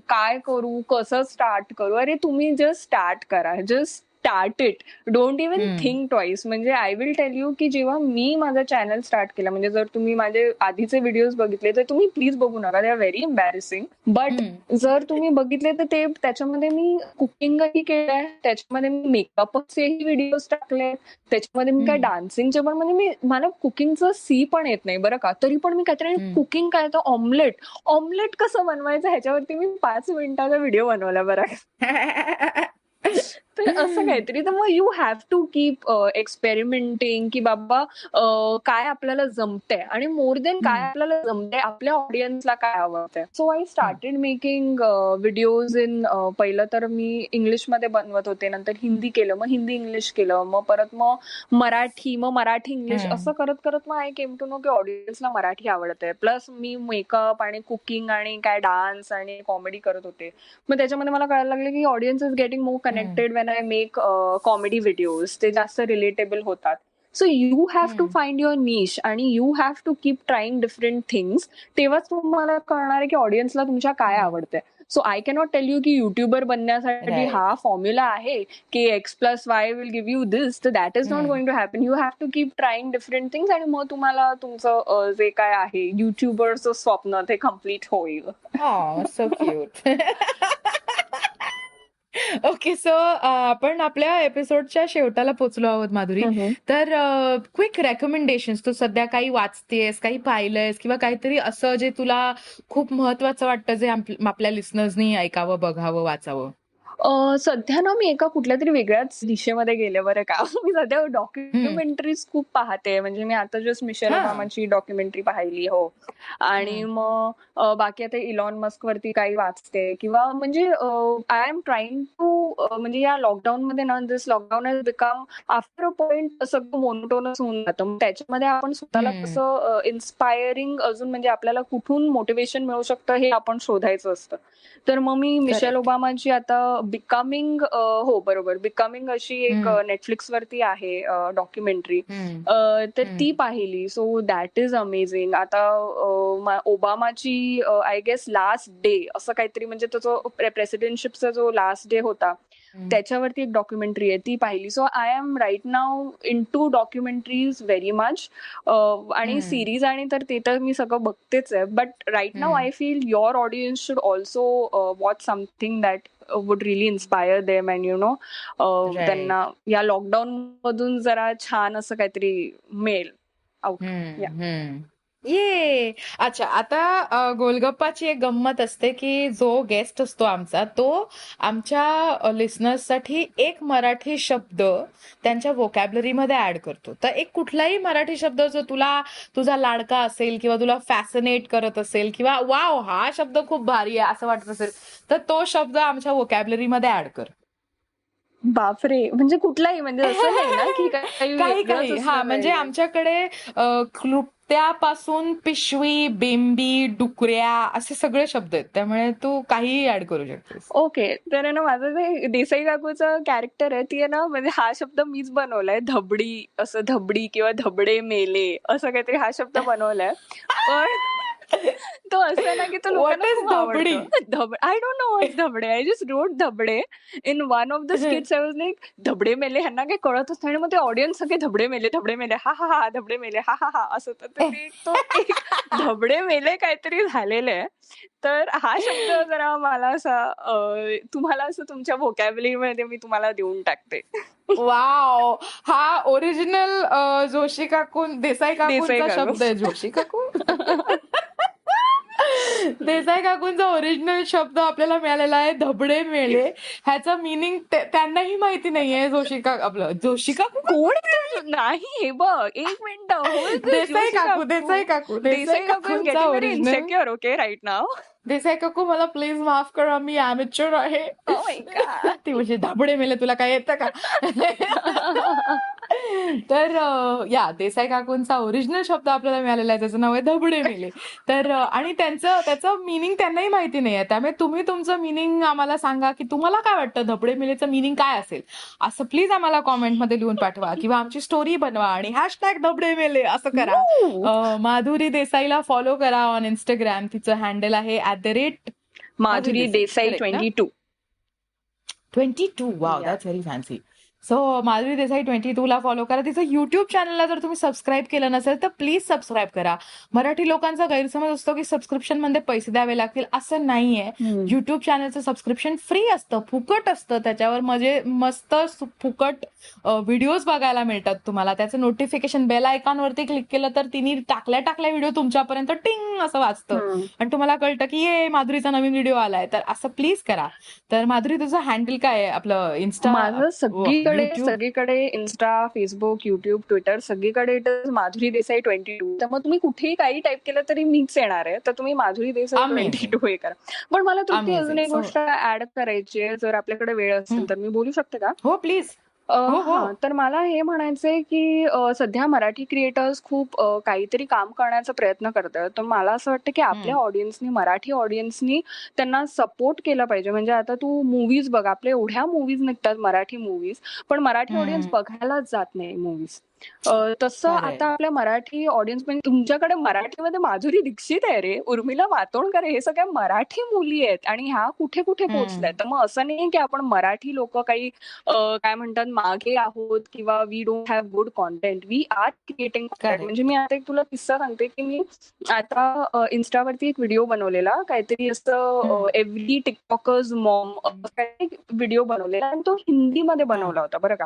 काय करू, कसं स्टार्ट करू, अरे तुम्ही जस्ट स्टार्ट करा, just start it, don't even think twice. म्हणजे आय विल टेल यू की जेव्हा मी माझा चॅनल स्टार्ट केला, म्हणजे जर तुम्ही माझे आधीचे व्हिडिओज बघितले तर तुम्ही प्लीज बघू नका, they are very embarrassing. But जर तुम्ही बघितले तर ते त्याच्यामध्ये मी कुकिंगही केलंय, त्याच्यामध्ये मी मेकअपचेही व्हिडिओज टाकले, त्याच्यामध्ये मी काय डान्सिंगचे पण, म्हणजे मला कुकिंगचं सी पण येत नाही बरं का, तरी पण मी काहीतरी कुकिंग काय तर ऑमलेट कसं बनवायचं ह्याच्यावरती मी 5 मिनिटाचा व्हिडिओ बनवला बरं. तर असं काहीतरी. तर मग you have to keep experimenting की बाबा काय आपल्याला जमतंय, आणि मोर देन काय आपल्याला जमतंय, आपल्या ऑडियन्सला काय आवडतंय. So I started making videos in, पहिलं तर मी इंग्लिशमध्ये बनवत होते, नंतर हिंदी केलं, मग हिंदी इंग्लिश केलं, मग परत मग मराठी इंग्लिश, असं करत करत मग आय केम टू नो की ऑडियन्सला मराठी आवडतंय. प्लस मी मेकअप आणि कुकिंग आणि काय डान्स आणि कॉमेडी करत होते. मग त्याच्यामध्ये मला कळायला लागलं की audience is getting more connected when I make comedy videos, ते जास्त रिलेटेबल होतात. So you have to find your niche आणि you have to keep trying different things. तेव्हाच तुम्हाला कळणार आहे की ऑडियन्सला तुमच्या काय आवडतंय. So I cannot tell you की युट्यूबर बनण्यासाठी हा फॉर्म्युला आहे की X+Y will give you this, तर that is not going to happen. You have to keep trying different things, आणि मग तुम्हाला तुमचं जे काय आहे युट्यूबरचं स्वप्न ते कम्प्लीट होईल. So cute. ओके, सो आपण आपल्या एपिसोडच्या शेवटाला पोहोचलो आहोत माधुरी. तर क्विक रेकमेंडेशन्स, तू सध्या काही वाचतेस, काही पाहिलंयस, किंवा काहीतरी असं जे तुला खूप महत्वाचं वाटतं, जे आपल्या लिस्नर्सनी ऐकावं, बघावं, वाचावं? सध्या ना मी एका कुठल्या तरी वेगळ्याच दिशेमध्ये गेले बरं का. मी सध्या डॉक्युमेंटरीज खूप पाहते. म्हणजे मी आता जस्ट मिशेल ओबामाची डॉक्युमेंटरी पाहिली. हो. आणि मग बाकी आता इलॉन मस्क वरती काही वाचते, किंवा म्हणजे आय एम ट्राईंग टू, म्हणजे या लॉकडाऊन मध्ये ना, this lockdown has become after a point सगळं मोनोटोनस होऊन जातं. मग त्याच्यामध्ये आपण स्वतःला कसं इन्स्पायरिंग अजून, म्हणजे आपल्याला कुठून मोटिवेशन मिळू शकतं हे आपण शोधायचं असतं. तर मग मी मिशेल ओबामाची आता बिकमिंग, बिकमिंग अशी एक नेटफ्लिक्स वरती आहे डॉक्युमेंटरी, तर ती पाहिली. So that is amazing. आता ओबामाची आय गेस लास्ट डे असं काहीतरी, म्हणजे त्याचा प्रेसिडेंटशिपचा जो लास्ट डे होता त्याच्यावरती एक डॉक्युमेंटरी आहे ती पाहिली. So I am right now into documentaries very much. आणि सिरीज आणि ते तर मी सगळं बघतेच आहे. But right now I feel your audience should also watch something that would really inspire them and त्यांना या लॉकडाऊन मधून जरा छान असं काहीतरी मिळेल आउट. ये अच्छा, आता गोलगप्पाची एक गंमत असते की जो गेस्ट असतो आमचा तो आमच्या लिसनर्ससाठी एक मराठी शब्द त्यांच्या व्होकॅब्लरीमध्ये ऍड करतो. तर एक कुठलाही मराठी शब्द जो तुझा लाडका असेल किंवा तुला फॅसिनेट करत असेल किंवा वाव हा शब्द खूप भारी आहे असं वाटत असेल तर तो शब्द आमच्या व्होकॅब्लरीमध्ये ऍड कर. बापरे, म्हणजे कुठलाही, म्हणजे असं नाही ना की काही हा म्हणजे आमच्याकडे क्लुप्त्यापासून पिशवी, बेंबी, डुकऱ्या असे सगळे शब्द आहेत, त्यामुळे तू काहीही ऍड करू शकतेस. ओके. तर ना माझं जे देसाई काकूचं कॅरेक्टर आहे ती आहे ना, म्हणजे हा शब्द मीच बनवलाय, धबडी, असं धबडी किंवा धबडे मेले असं काहीतरी हा शब्द बनवलाय. पण तो असं ना की तो लोकांना खूप आवडतो. आय डोंट नो व्हॉट धबडे, आय जस्ट रोट धबडे in one of the skits. I was like धबडे मेले, ह्यांना काही कळतच नाही. मग ते ऑडियन्स सगळे धबडे मेले हा हा हा धबडे मेले हा हा हा असं. तर एक धबडे मेले काहीतरी झालेलं आहे. तर हा शब्द जरा मला असा तुम्हाला असं तुमच्या व्होकॅब्युलरी मध्ये मी तुम्हाला देऊन टाकते. वाव, हा ओरिजिनल जोशी काकून देसाई काकूंचा शब्द आहे. जोशी काकू देसाई काकूंचा ओरिजिनल शब्द आपल्याला मिळालेला आहे धबडे मेले. ह्याचं मिनिंग त्यांनाही माहिती नाहीये. जोशी काकू कोण नाही, हे बघ एक मिनिट. देसाई काकू इन्सेक्युअर. ओके राईट नाव देसाई काकू मला प्लीज माफ करा, मी ॲमेच्युअर आहे. ती म्हणजे धबडे मेले तुला काय येतं का. तर या देसाई काकूंचा ओरिजिनल शब्द आपल्याला मिळालेला आहे, त्याचं नाव आहे धबडे मेले. तर आणि त्याचं मिनिंग त्यांनाही माहिती नाहीये, त्यामुळे तुम्ही तुमचं मिनिंग आम्हाला सांगा की तुम्हाला काय वाटतं धबडे मेलेचं मिनिंग काय असेल असं प्लीज आम्हाला कॉमेंटमध्ये लिहून पाठवा किंवा आमची स्टोरी बनवा आणि हॅशटॅग धबडे मेले असं करा. माधुरी देसाईला फॉलो करा ऑन इंस्टाग्राम. तिचं हँडल आहे Madhuri Desai 22. Wow, that's very fancy. So Madhuri Desai 22 ला फॉलो करा. तिचं युट्यूब चॅनलला जर तुम्ही सबस्क्राईब केलं नसेल तर प्लीज सबस्क्राईब करा. मराठी लोकांचा गैरसमज असतो की सबस्क्रिप्शन मध्ये पैसे द्यावे लागतील, असं नाहीये. युट्यूब चॅनलचं सबस्क्रिप्शन फ्री असतं, फुकट असतं. त्याच्यावर म्हणजे मस्त फुकट व्हिडिओज बघायला मिळतात तुम्हाला. त्याचं नोटिफिकेशन बेल आयकॉनवरती क्लिक केलं तर तिने टाकल्या व्हिडिओ तुमच्यापर्यंत टिंग असं वाचतं आणि तुम्हाला कळतं की ये माधुरीचा नवीन व्हिडिओ आलाय. तर असं प्लीज करा. तर माधुरी तुझं हँडल काय आहे आपलं इन्स्टा? माझं सगळीकडे इन्स्टा, फेसबुक, युट्यूब, ट्विटर सगळीकडे इट इज माधुरी देसाई 22. त्यामुळे तुम्ही कुठेही काही टाईप केलं तरी मीच येणार आहे. तर तुम्ही माधुरी देसाई 22 हे करा. पण मला तुमची अजून एक गोष्ट ऍड करायची आहे, जर आपल्याकडे वेळ असेल तर मी बोलू शकते का? हो प्लीज. तर मला हे म्हणायचंय की सध्या मराठी क्रिएटर्स खूप काहीतरी काम करण्याचा प्रयत्न करतात. तर मला असं वाटतं की आपल्या ऑडियन्सनी, मराठी ऑडियन्सनी त्यांना सपोर्ट केला पाहिजे. म्हणजे आता तू मूवीज बघ, आपल्या एवढ्या मूवीज निघतात मराठी मूवीज, पण मराठी ऑडियन्स बघायलाच जात नाही मूवीज. तसं आता आपल्या मराठी ऑडियन्स, म्हणजे तुमच्याकडे मराठीमध्ये माधुरी दीक्षित आहे रे, उर्मिला मातोंडकर, हे सगळ्या मराठी मुली आहेत आणि ह्या कुठे कुठे पोहोचल्यात. तर मग असं नाही की आपण मराठी लोक काही काय म्हणतात मागे आहोत किंवा we don't have good content. We are creating content. म्हणजे मी आता एक तुला किस्सा सांगते की मी आता इन्स्टावरती एक व्हिडिओ बनवलेला, काहीतरी असं एव्हरी टिकटॉकर्स मॉम व्हिडिओ बनवलेला आणि तो हिंदीमध्ये बनवला होता बरं का.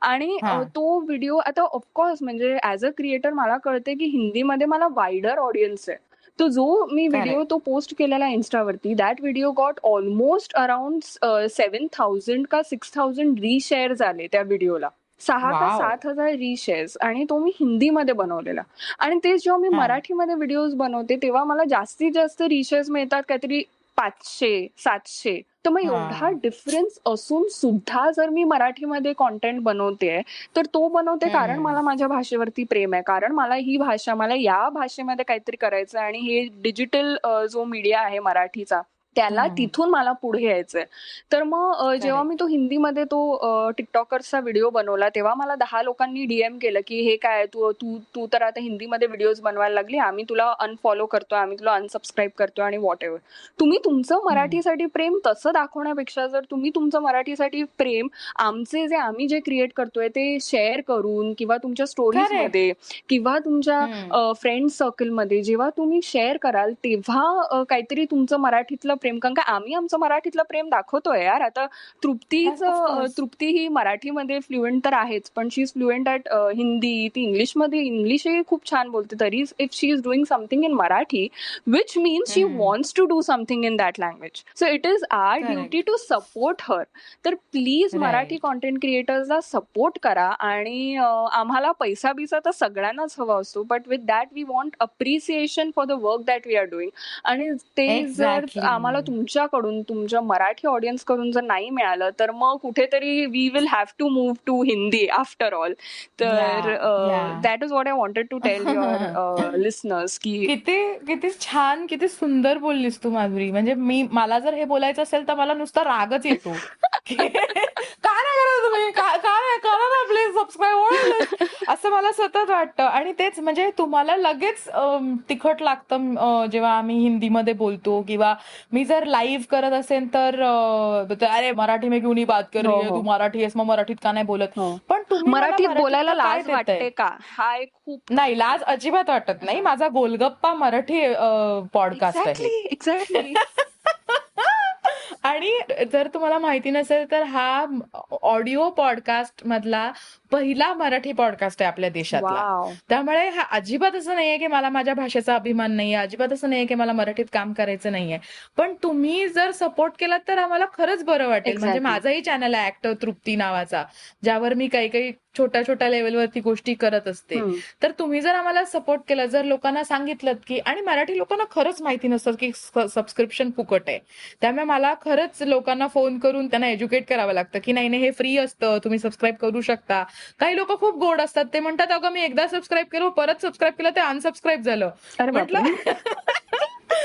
आणि तो व्हिडिओ आता ऑफकोर्स म्हणजे ऍज अ क्रिएटर मला कळते की हिंदीमध्ये मला वायडर ऑडियन्स आहे. तो जो मी व्हिडिओ तो पोस्ट केलेला इन्स्टावरती, that video got almost around 7,000 का 6,000 रीशेअर्स आले त्या व्हिडिओला. 6,000 का 7,000 रीशेअर्स. आणि तो मी हिंदीमध्ये बनवलेला. आणि तेच जेव्हा मी मराठीमध्ये व्हिडिओज बनवते तेव्हा मला जास्तीत जास्त रीशेअर्स मिळतात काहीतरी 500-700. तर मग एवढा डिफरन्स असून सुद्धा जर मी मराठीमध्ये कॉन्टेंट बनवते तर तो बनवते कारण मला माझ्या भाषेवरती प्रेम आहे, कारण मला ही भाषा, मला या भाषेमध्ये काहीतरी करायचं आहे. आणि हे डिजिटल जो मीडिया आहे मराठीचा, त्याला तिथून मला पुढे यायचंय. तर मग जेव्हा मी तो हिंदीमध्ये तो टिकटॉकरचा व्हिडिओ बनवला तेव्हा मला 10 लोकांनी डीएम केलं की हे काय तू तू तू तर आता हिंदीमध्ये व्हिडिओज बनवायला लागली, आम्ही तुला अनफॉलो करतोय, आम्ही तुला अनसबस्क्राईब करतोय आणि व्हॉट एव्हर. तुम्ही तुमचं मराठीसाठी प्रेम तसं दाखवण्यापेक्षा जर तुम्ही तुमचं मराठीसाठी प्रेम आम्ही जे क्रिएट करतोय ते शेअर करून किंवा तुमच्या स्टोरीजमध्ये किंवा तुमच्या फ्रेंड सर्कलमध्ये जेव्हा तुम्ही शेअर कराल तेव्हा काहीतरी तुमचं मराठीतलं प्रेम, कारण का आम्ही आमचं मराठीतलं प्रेम दाखवतोय यार. आता तृप्ती ही मराठीमध्ये फ्लुएंट तर आहेच, पण she is fluent at Hindi, ती इंग्लिशही खूप छान बोलते. तरी if she is doing something in Marathi which means she wants to do something in that language, so it is our duty to support her. तर प्लीज मराठी कॉन्टेंट क्रिएटर्सला सपोर्ट करा. आणि आम्हाला पैसा बिसा तर सगळ्यांनाच हवा असतो, but with that we want appreciation for the work that we are doing. आणि ते जर आम्हाला तुमच्याकडून, तुमच्या मराठी ऑडियन्स कडून जर नाही मिळालं तर मग कुठेतरी we will have to move to Hindi after all. तर that is what I wanted to tell your listeners की किती छान, किती सुंदर बोललीस तू माधुरी. म्हणजे मला जर हे बोलायचं असेल तर मला नुसता रागच येतो. का नाही करत तुम्ही, काय करा ना प्लीज सबस्क्राईब, असं मला सतत वाटतं. आणि तेच म्हणजे तुम्हाला लगेच तिखट लागतं जेव्हा आम्ही हिंदीमध्ये बोलतो, किंवा मी जर लाईव्ह करत असेल तर अरे मराठी में क्यों नहीं बात कर रही है, तू मराठी आहेस मग मराठीत का नाही बोलत. पण तुम्ही मराठीत बोलायला लाज वाटते का, हा एक खूप नाही, लाज अजिबात वाटत नाही. माझा गोलगप्पा मराठी पॉडकास्ट आहे. एक्झॅक्टली. आणि जर तुम्हाला माहिती नसेल तर हा ऑडिओ पॉडकास्ट मधला पहिला मराठी पॉडकास्ट आहे आपल्या देशातला. त्यामुळे हा अजिबात असं नाहीये की मला माझ्या भाषेचा अभिमान नाहीये, अजिबात असं नाहीये की मला मराठीत काम करायचं नाहीये. पण तुम्ही जर सपोर्ट केलात तर आम्हाला खरंच बरं वाटेल. म्हणजे माझाही चॅनल आहे ऍक्टर तृप्ती नावाचा, ज्यावर मी काही छोट्या छोट्या लेवलवरती गोष्टी करत असते. तर तुम्ही जर आम्हाला सपोर्ट केला, जर लोकांना सांगितलं की, आणि मराठी लोकांना खरंच माहिती नसतं की सबस्क्रिप्शन फुकट आहे, त्यामुळे मला खरंच लोकांना फोन करून त्यांना एज्युकेट करावं लागतं की नाही हे फ्री असतं, तुम्ही सबस्क्राईब करू शकता. काही लोक खूप गोड असतात, ते म्हणतात अगं मी एकदा सबस्क्राईब केलं, परत सबस्क्राईब केलं ते अनसबस्क्राईब झालं.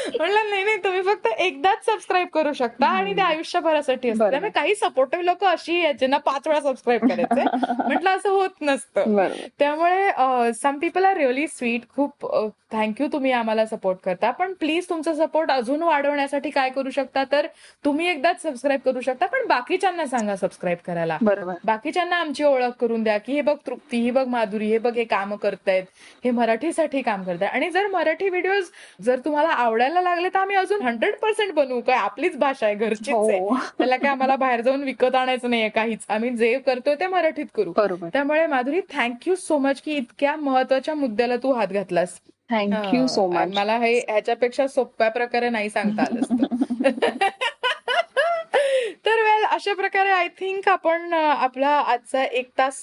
म्हटलं नाही तुम्ही फक्त एकदाच सबस्क्राईब करू शकता आणि ते आयुष्यभरासाठी असतं. त्यामुळे काही सपोर्टिव्ह लोक अशी आहेत ज्यांना 5 वेळा सबस्क्राईब करायचंय. म्हटलं असं होत नसतं. त्यामुळे some people are really sweet. खूप थँक्यू, तुम्ही आम्हाला सपोर्ट करता. पण प्लीज तुमचा सपोर्ट अजून वाढवण्यासाठी काय करू शकता, तर तुम्ही एकदाच सबस्क्राईब करू शकता, पण बाकीच्यांना सांगा सबस्क्राईब करायला. बाकीच्यांना आमची ओळख करून द्या की हे बघ तृप्ती, हे बघ माधुरी, हे बघ हे काम करतायत, हे मराठीसाठी काम करतायत. आणि जर मराठी व्हिडिओज जर तुम्हाला आवडायला लागले तर आम्ही अजून 100% बनवू. काय आपलीच भाषा आहे, घरचीच आहे, त्याला काय आम्हाला बाहेर जाऊन विकत आणायचं नाहीये काहीच. आम्ही जे करतोय ते मराठीत करू. त्यामुळे माधुरी थँक्यू सो मच की इतक्या महत्वाच्या मुद्द्याला तू हात घातलास. Thank you so much. मला हे ह्याच्यापेक्षा सोप्या प्रकारे नाही सांगता आलं असतं. तर अशा प्रकारे आय थिंक आपण आपला आजचा 1 तास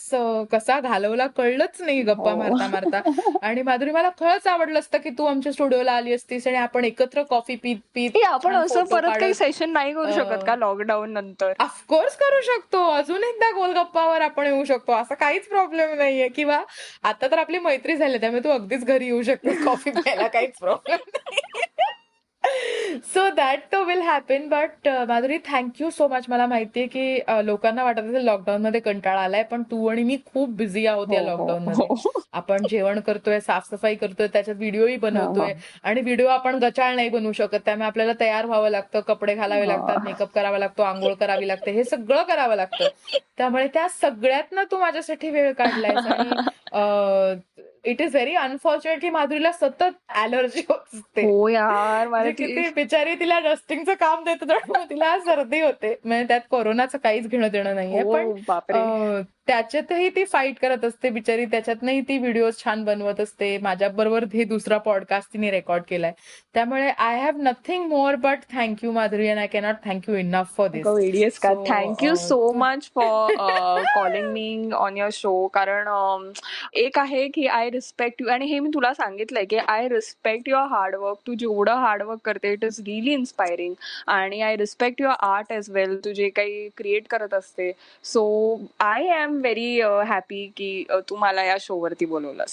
कसा घालवला कळलंच नाही गप्पा मारता मारता. आणि माधुरी, मला खरंच आवडलं असतं की तू आमच्या स्टुडिओला आली असतीस आणि आपण एकत्र कॉफी पीत आपण असं परत काही सेशन नाही करू शकत का लॉकडाऊन नंतर? ऑफकोर्स करू शकतो. अजून एकदा गोलगप्पावर आपण येऊ शकतो, असं काहीच प्रॉब्लेम नाहीये. किंवा आता तर आपली मैत्री झाली त्यामुळे तू अगदीच घरी येऊ शकते कॉफी प्यायला, काहीच प्रॉब्लेम नाही. सो दॅट तो will happen. But Madhuri thank you so much. मला माहितीये की लोकांना वाटत असेल लॉकडाऊन मध्ये कंटाळा आलाय, पण तू आणि मी खूप बिझी आहोत या लॉकडाऊन मध्ये. आपण जेवण करतोय, साफसफाई करतोय, त्याच्यात व्हिडिओही बनवतोय. आणि व्हिडिओ आपण गचाळ नाही बनवू शकत, त्यामुळे आपल्याला तयार व्हावं लागतं, कपडे घालावे लागतात, मेकअप करावा लागतो, आंघोळ करावी लागते, हे सगळं करावं लागतं. त्यामुळे त्या सगळ्यातनं तू माझ्यासाठी वेळ काढलायस. आणि इट इज व्हेरी अनफॉर्च्युनेट की माधुरीला सतत ॲलर्जी होत असते. हो यार, किती बिचारी, तिला डस्टिंगचं काम देत तर तिला सर्दी होते. म्हणजे त्यात कोरोनाचं काहीच घेणं देणं नाहीये, पण त्याच्यातही ती फाईट करत असते बिचारी. त्याच्यातनंही ती व्हिडिओज छान बनवत असते. माझ्याबरोबर हे दुसरा पॉडकास्ट तिने रेकॉर्ड केलाय. त्यामुळे I have nothing more but thank you Madhuri, and I cannot thank you enough for this. Thank you so much for calling me on your show. कारण एक आहे की आय रिस्पेक्ट यू, आणि हे मी तुला सांगितलंय की आय रिस्पेक्ट युअर हार्डवर्क. तू जेवढं हार्डवर्क करते इट इज रिअली इन्स्पायरिंग. आणि I respect your art as well, तू जे काही क्रिएट करत असते. So I am very happy की तू मला या शो वरती बोलवलंस.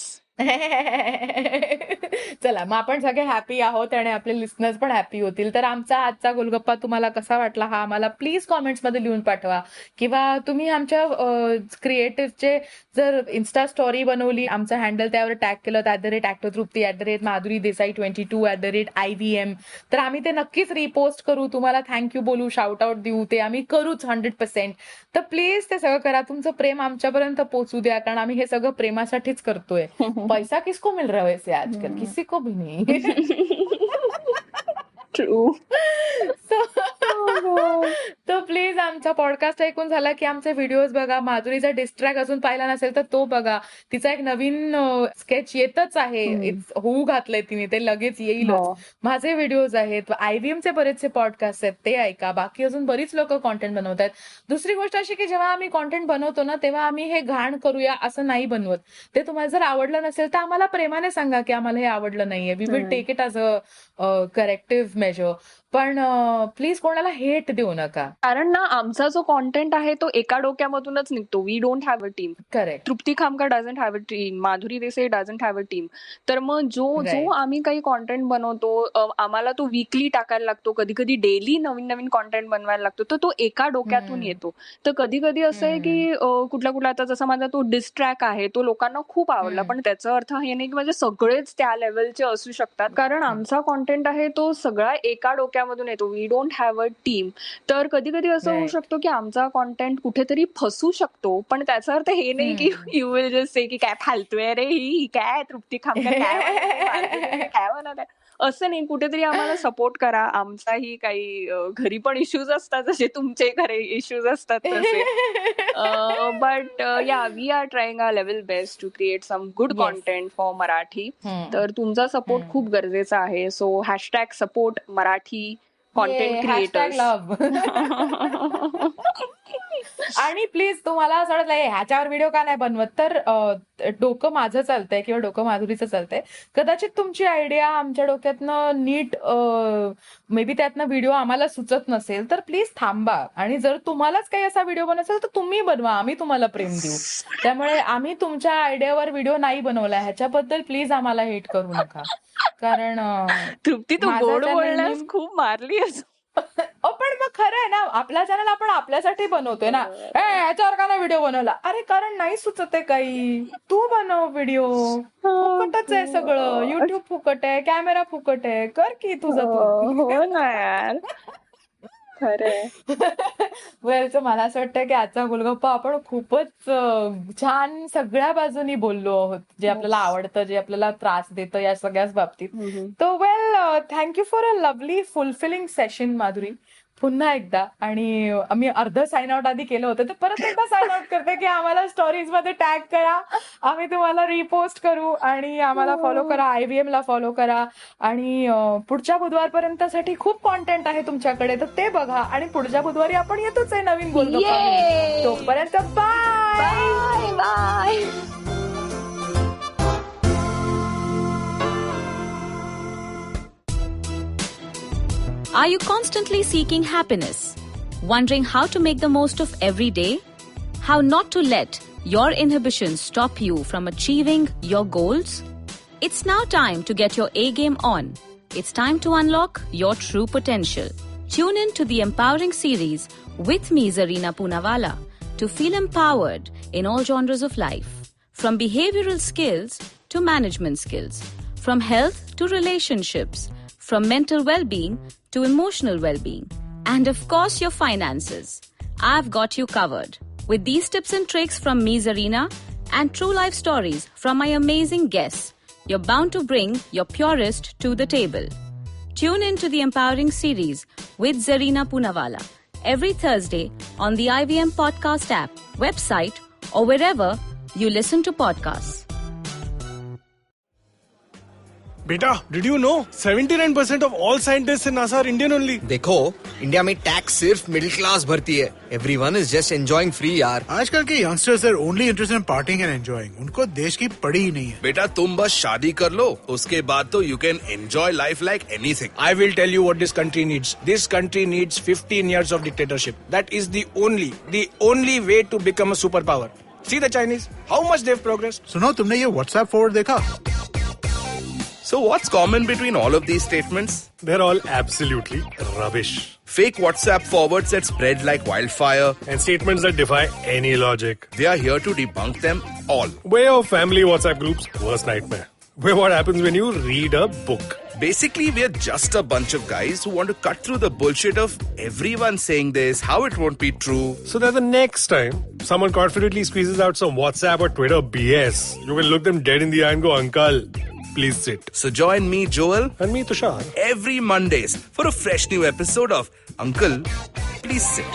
चला मग आपण सगळे हॅपी आहोत आणि आपले लिस्नर्स पण हॅपी होतील. तर आमचा आजचा गोलगप्पा तुम्हाला कसा वाटला हा आम्हाला प्लीज कॉमेंट्समध्ये लिहून पाठवा. किंवा तुम्ही आमच्या क्रिएटिव्हचे जर इन्स्टा स्टोरी बनवली, आमचं हँडल त्यावर टॅग केलं @actortrupti @madhuri desai22 @IVM, तर आम्ही ते नक्कीच रिपोस्ट करू, तुम्हाला थँक्यू बोलू, शाउट आउट देऊ, ते आम्ही करूच 100%. तर प्लीज ते सगळं करा, तुमचं प्रेम आमच्यापर्यंत पोहोचू द्या, कारण आम्ही हे सगळं प्रेमासाठीच करतोय. पैसा किसको मिल रहा है वैसे आजकल, किसी को भी नहीं. ट्रू. तो प्लीज आमचा पॉडकास्ट ऐकून झाला की आमचे व्हिडिओज बघा. माधुरीचा डिस्ट्रॅक्ट अजून पाहिला नसेल तर तो बघा. तिचा एक नवीन स्केच येतच आहे, होऊ घातलंय तिने, ते लगेच येईलच. माझे व्हिडिओज आहेत, IVMचे बरेचसे पॉडकास्ट आहेत, ते ऐका. बाकी अजून बरीच लोक कॉन्टेंट बनवत आहेत. दुसरी गोष्ट अशी की जेव्हा आम्ही कॉन्टेंट बनवतो ना, तेव्हा आम्ही हे घाण करूया असं नाही बनवत. ते तुम्हाला जर आवडलं नसेल तर आम्हाला प्रेमाने सांगा की आम्हाला हे आवडलं नाहीये. We will take it as a corrective measure. पण प्लीज कोणाला हेट देऊ नका, कारण ना आमचा जो कॉन्टेंट आहे तो एका डोक्यामधूनच निघतो. We don't have a team. Correct. Trupti Khamkar doesn't have a team, Madhuri Desai doesn't have a team. तर मग जो आम्ही काही कॉन्टेंट बनवतो, आम्हाला तो वीकली टाकायला लागतो, कधी कधी डेली नवीन नवीन कॉन्टेंट बनवायला लागतो, तर तो एका डोक्यातून येतो. तर कधी कधी असं आहे की कुठला आता जसा माझा तो डिस्ट्रॅक्ट आहे, तो लोकांना खूप आवडला, पण त्याचा अर्थ हे नाही की म्हणजे सगळेच त्या लेवलचे असू शकतात. कारण आमचा कॉन्टेंट आहे तो सगळा एका डोक्यामधून येतो. We don't have a team. तर कधी कधी असं होऊ शकतो की आमचा कॉन्टेंट कुठेतरी फसू शकतो, पण त्याचा अर्थ हे नाही की यू विल जस्ट से की काय फालतूय रे ही, काय तृप्ती खामकर काय म्हणत आहे, असं नाही. कुठेतरी आम्हाला सपोर्ट करा. आमचाही काही घरी पण इश्यूज असतात, जसे तुमचे घरी इश्यूज असतात तसे. But yeah we are trying our level best to create some good content for Marathi. तर तुमचा सपोर्ट खूप गरजेचा आहे. So #support Marathi content creators. आणि प्लीज तुम्हाला असं वाटलं ह्याच्यावर व्हिडिओ का नाही बनवत, तर डोकं माझं चालतंय किंवा डोकं माधुरीचं चालतंय. कदाचित तुमची आयडिया आमच्या डोक्यातनं नीट मे बी त्यातनं व्हिडिओ आम्हाला सुचत नसेल, तर प्लीज थांबा. आणि जर तुम्हालाच काही असा व्हिडिओ बनवायचा असेल तर तुम्ही बनवा, आम्ही तुम्हाला प्रेम देऊ. त्यामुळे आम्ही तुमच्या आयडियावर व्हिडिओ नाही बनवला ह्याच्याबद्दल प्लीज आम्हाला हेट करू नका. कारण तृप्ती तू गोड बोलण्यास खूप मारली असं. पण मग खरं आहे ना, आपला चॅनल आपण आपल्यासाठी बनवतोय ना. ह्याच्यावर का नाही व्हिडिओ बनवला, अरे कारण नाही सुचत आहे काही, तू बनव व्हिडिओ. फुकटच आहे सगळं, युट्यूब फुकट आहे, कॅमेरा फुकट आहे, कर की तुझं तू. हो ना यार, खरंय. वेल, मला असं वाटतं की आजचा गोलगप्पा आपण खूपच छान सगळ्या बाजूनी बोललो आहोत, जे आपल्याला आवडतं, जे आपल्याला त्रास देतं, या सगळ्याच बाबतीत. तो well, thank you for a lovely fulfilling session Madhuri. पुन्हा एकदा, आणि आम्ही अर्ध साइन आउट आधी केलं होतं, तर परत एकदा साइन आउट करते की आम्हाला स्टोरीज मध्ये टॅग करा, आम्ही तुम्हाला रिपोस्ट करू, आणि आम्हाला फॉलो करा, IVM ला फॉलो करा. आणि पुढच्या बुधवारपर्यंतसाठी खूप कॉन्टेंट आहे तुमच्याकडे, तर ते बघा. आणि पुढच्या बुधवारी आपण येतोच आहे नवीन गोलगप्पा. तोपर्यंत bye bye. Are you constantly seeking happiness? Wondering how to make the most of every day? How not to let your inhibitions stop you from achieving your goals? It's now time to get your A game on. It's time to unlock your true potential. Tune in to the Empowering series with me, Zarina Poonawalla, to feel empowered in all genres of life. From behavioral skills to management skills. From health to relationships. From mental well-being to emotional well-being. And of course, your finances. I've got you covered. With these tips and tricks from me, Zarina, and true life stories from my amazing guests, you're bound to bring your purest to the table. Tune in to the Empowering series with Zarina Poonawalla every Thursday on the IVM Podcast app, website, or wherever you listen to podcasts. बेटा, did you know 79% of all scientists in NASA are Indian only? देखो, India में tax सिर्फ middle class भरती है. Everyone is just enjoying free यार. आजकल के youngsters are only interested in partying and enjoying. उनको देश की पड़ी ही नहीं है. बेटा, तुम बस शादी कर लो, उसके बाद तो you can enjoy life like anything. I will tell you what this country needs. This country needs 15 years of dictatorship. That is the only way to become a superpower. See the Chinese, how much they've progressed. सुनो, तुमने ये WhatsApp forward देखा? So what's common between all of these statements? They're all absolutely rubbish. Fake WhatsApp forwards that spread like wildfire. And statements that defy any logic. They are here to debunk them all. Way of family WhatsApp groups, worst nightmare. Where what happens when you read a book. Basically, we're just a bunch of guys who want to cut through the bullshit of everyone saying this, how it won't be true. So that the next time someone confidently squeezes out some WhatsApp or Twitter BS, you can look them dead in the eye and go, Uncle, please sit. So join me, Joel, And me, Tushar. every Mondays for a fresh new episode of Uncle, Please Sit.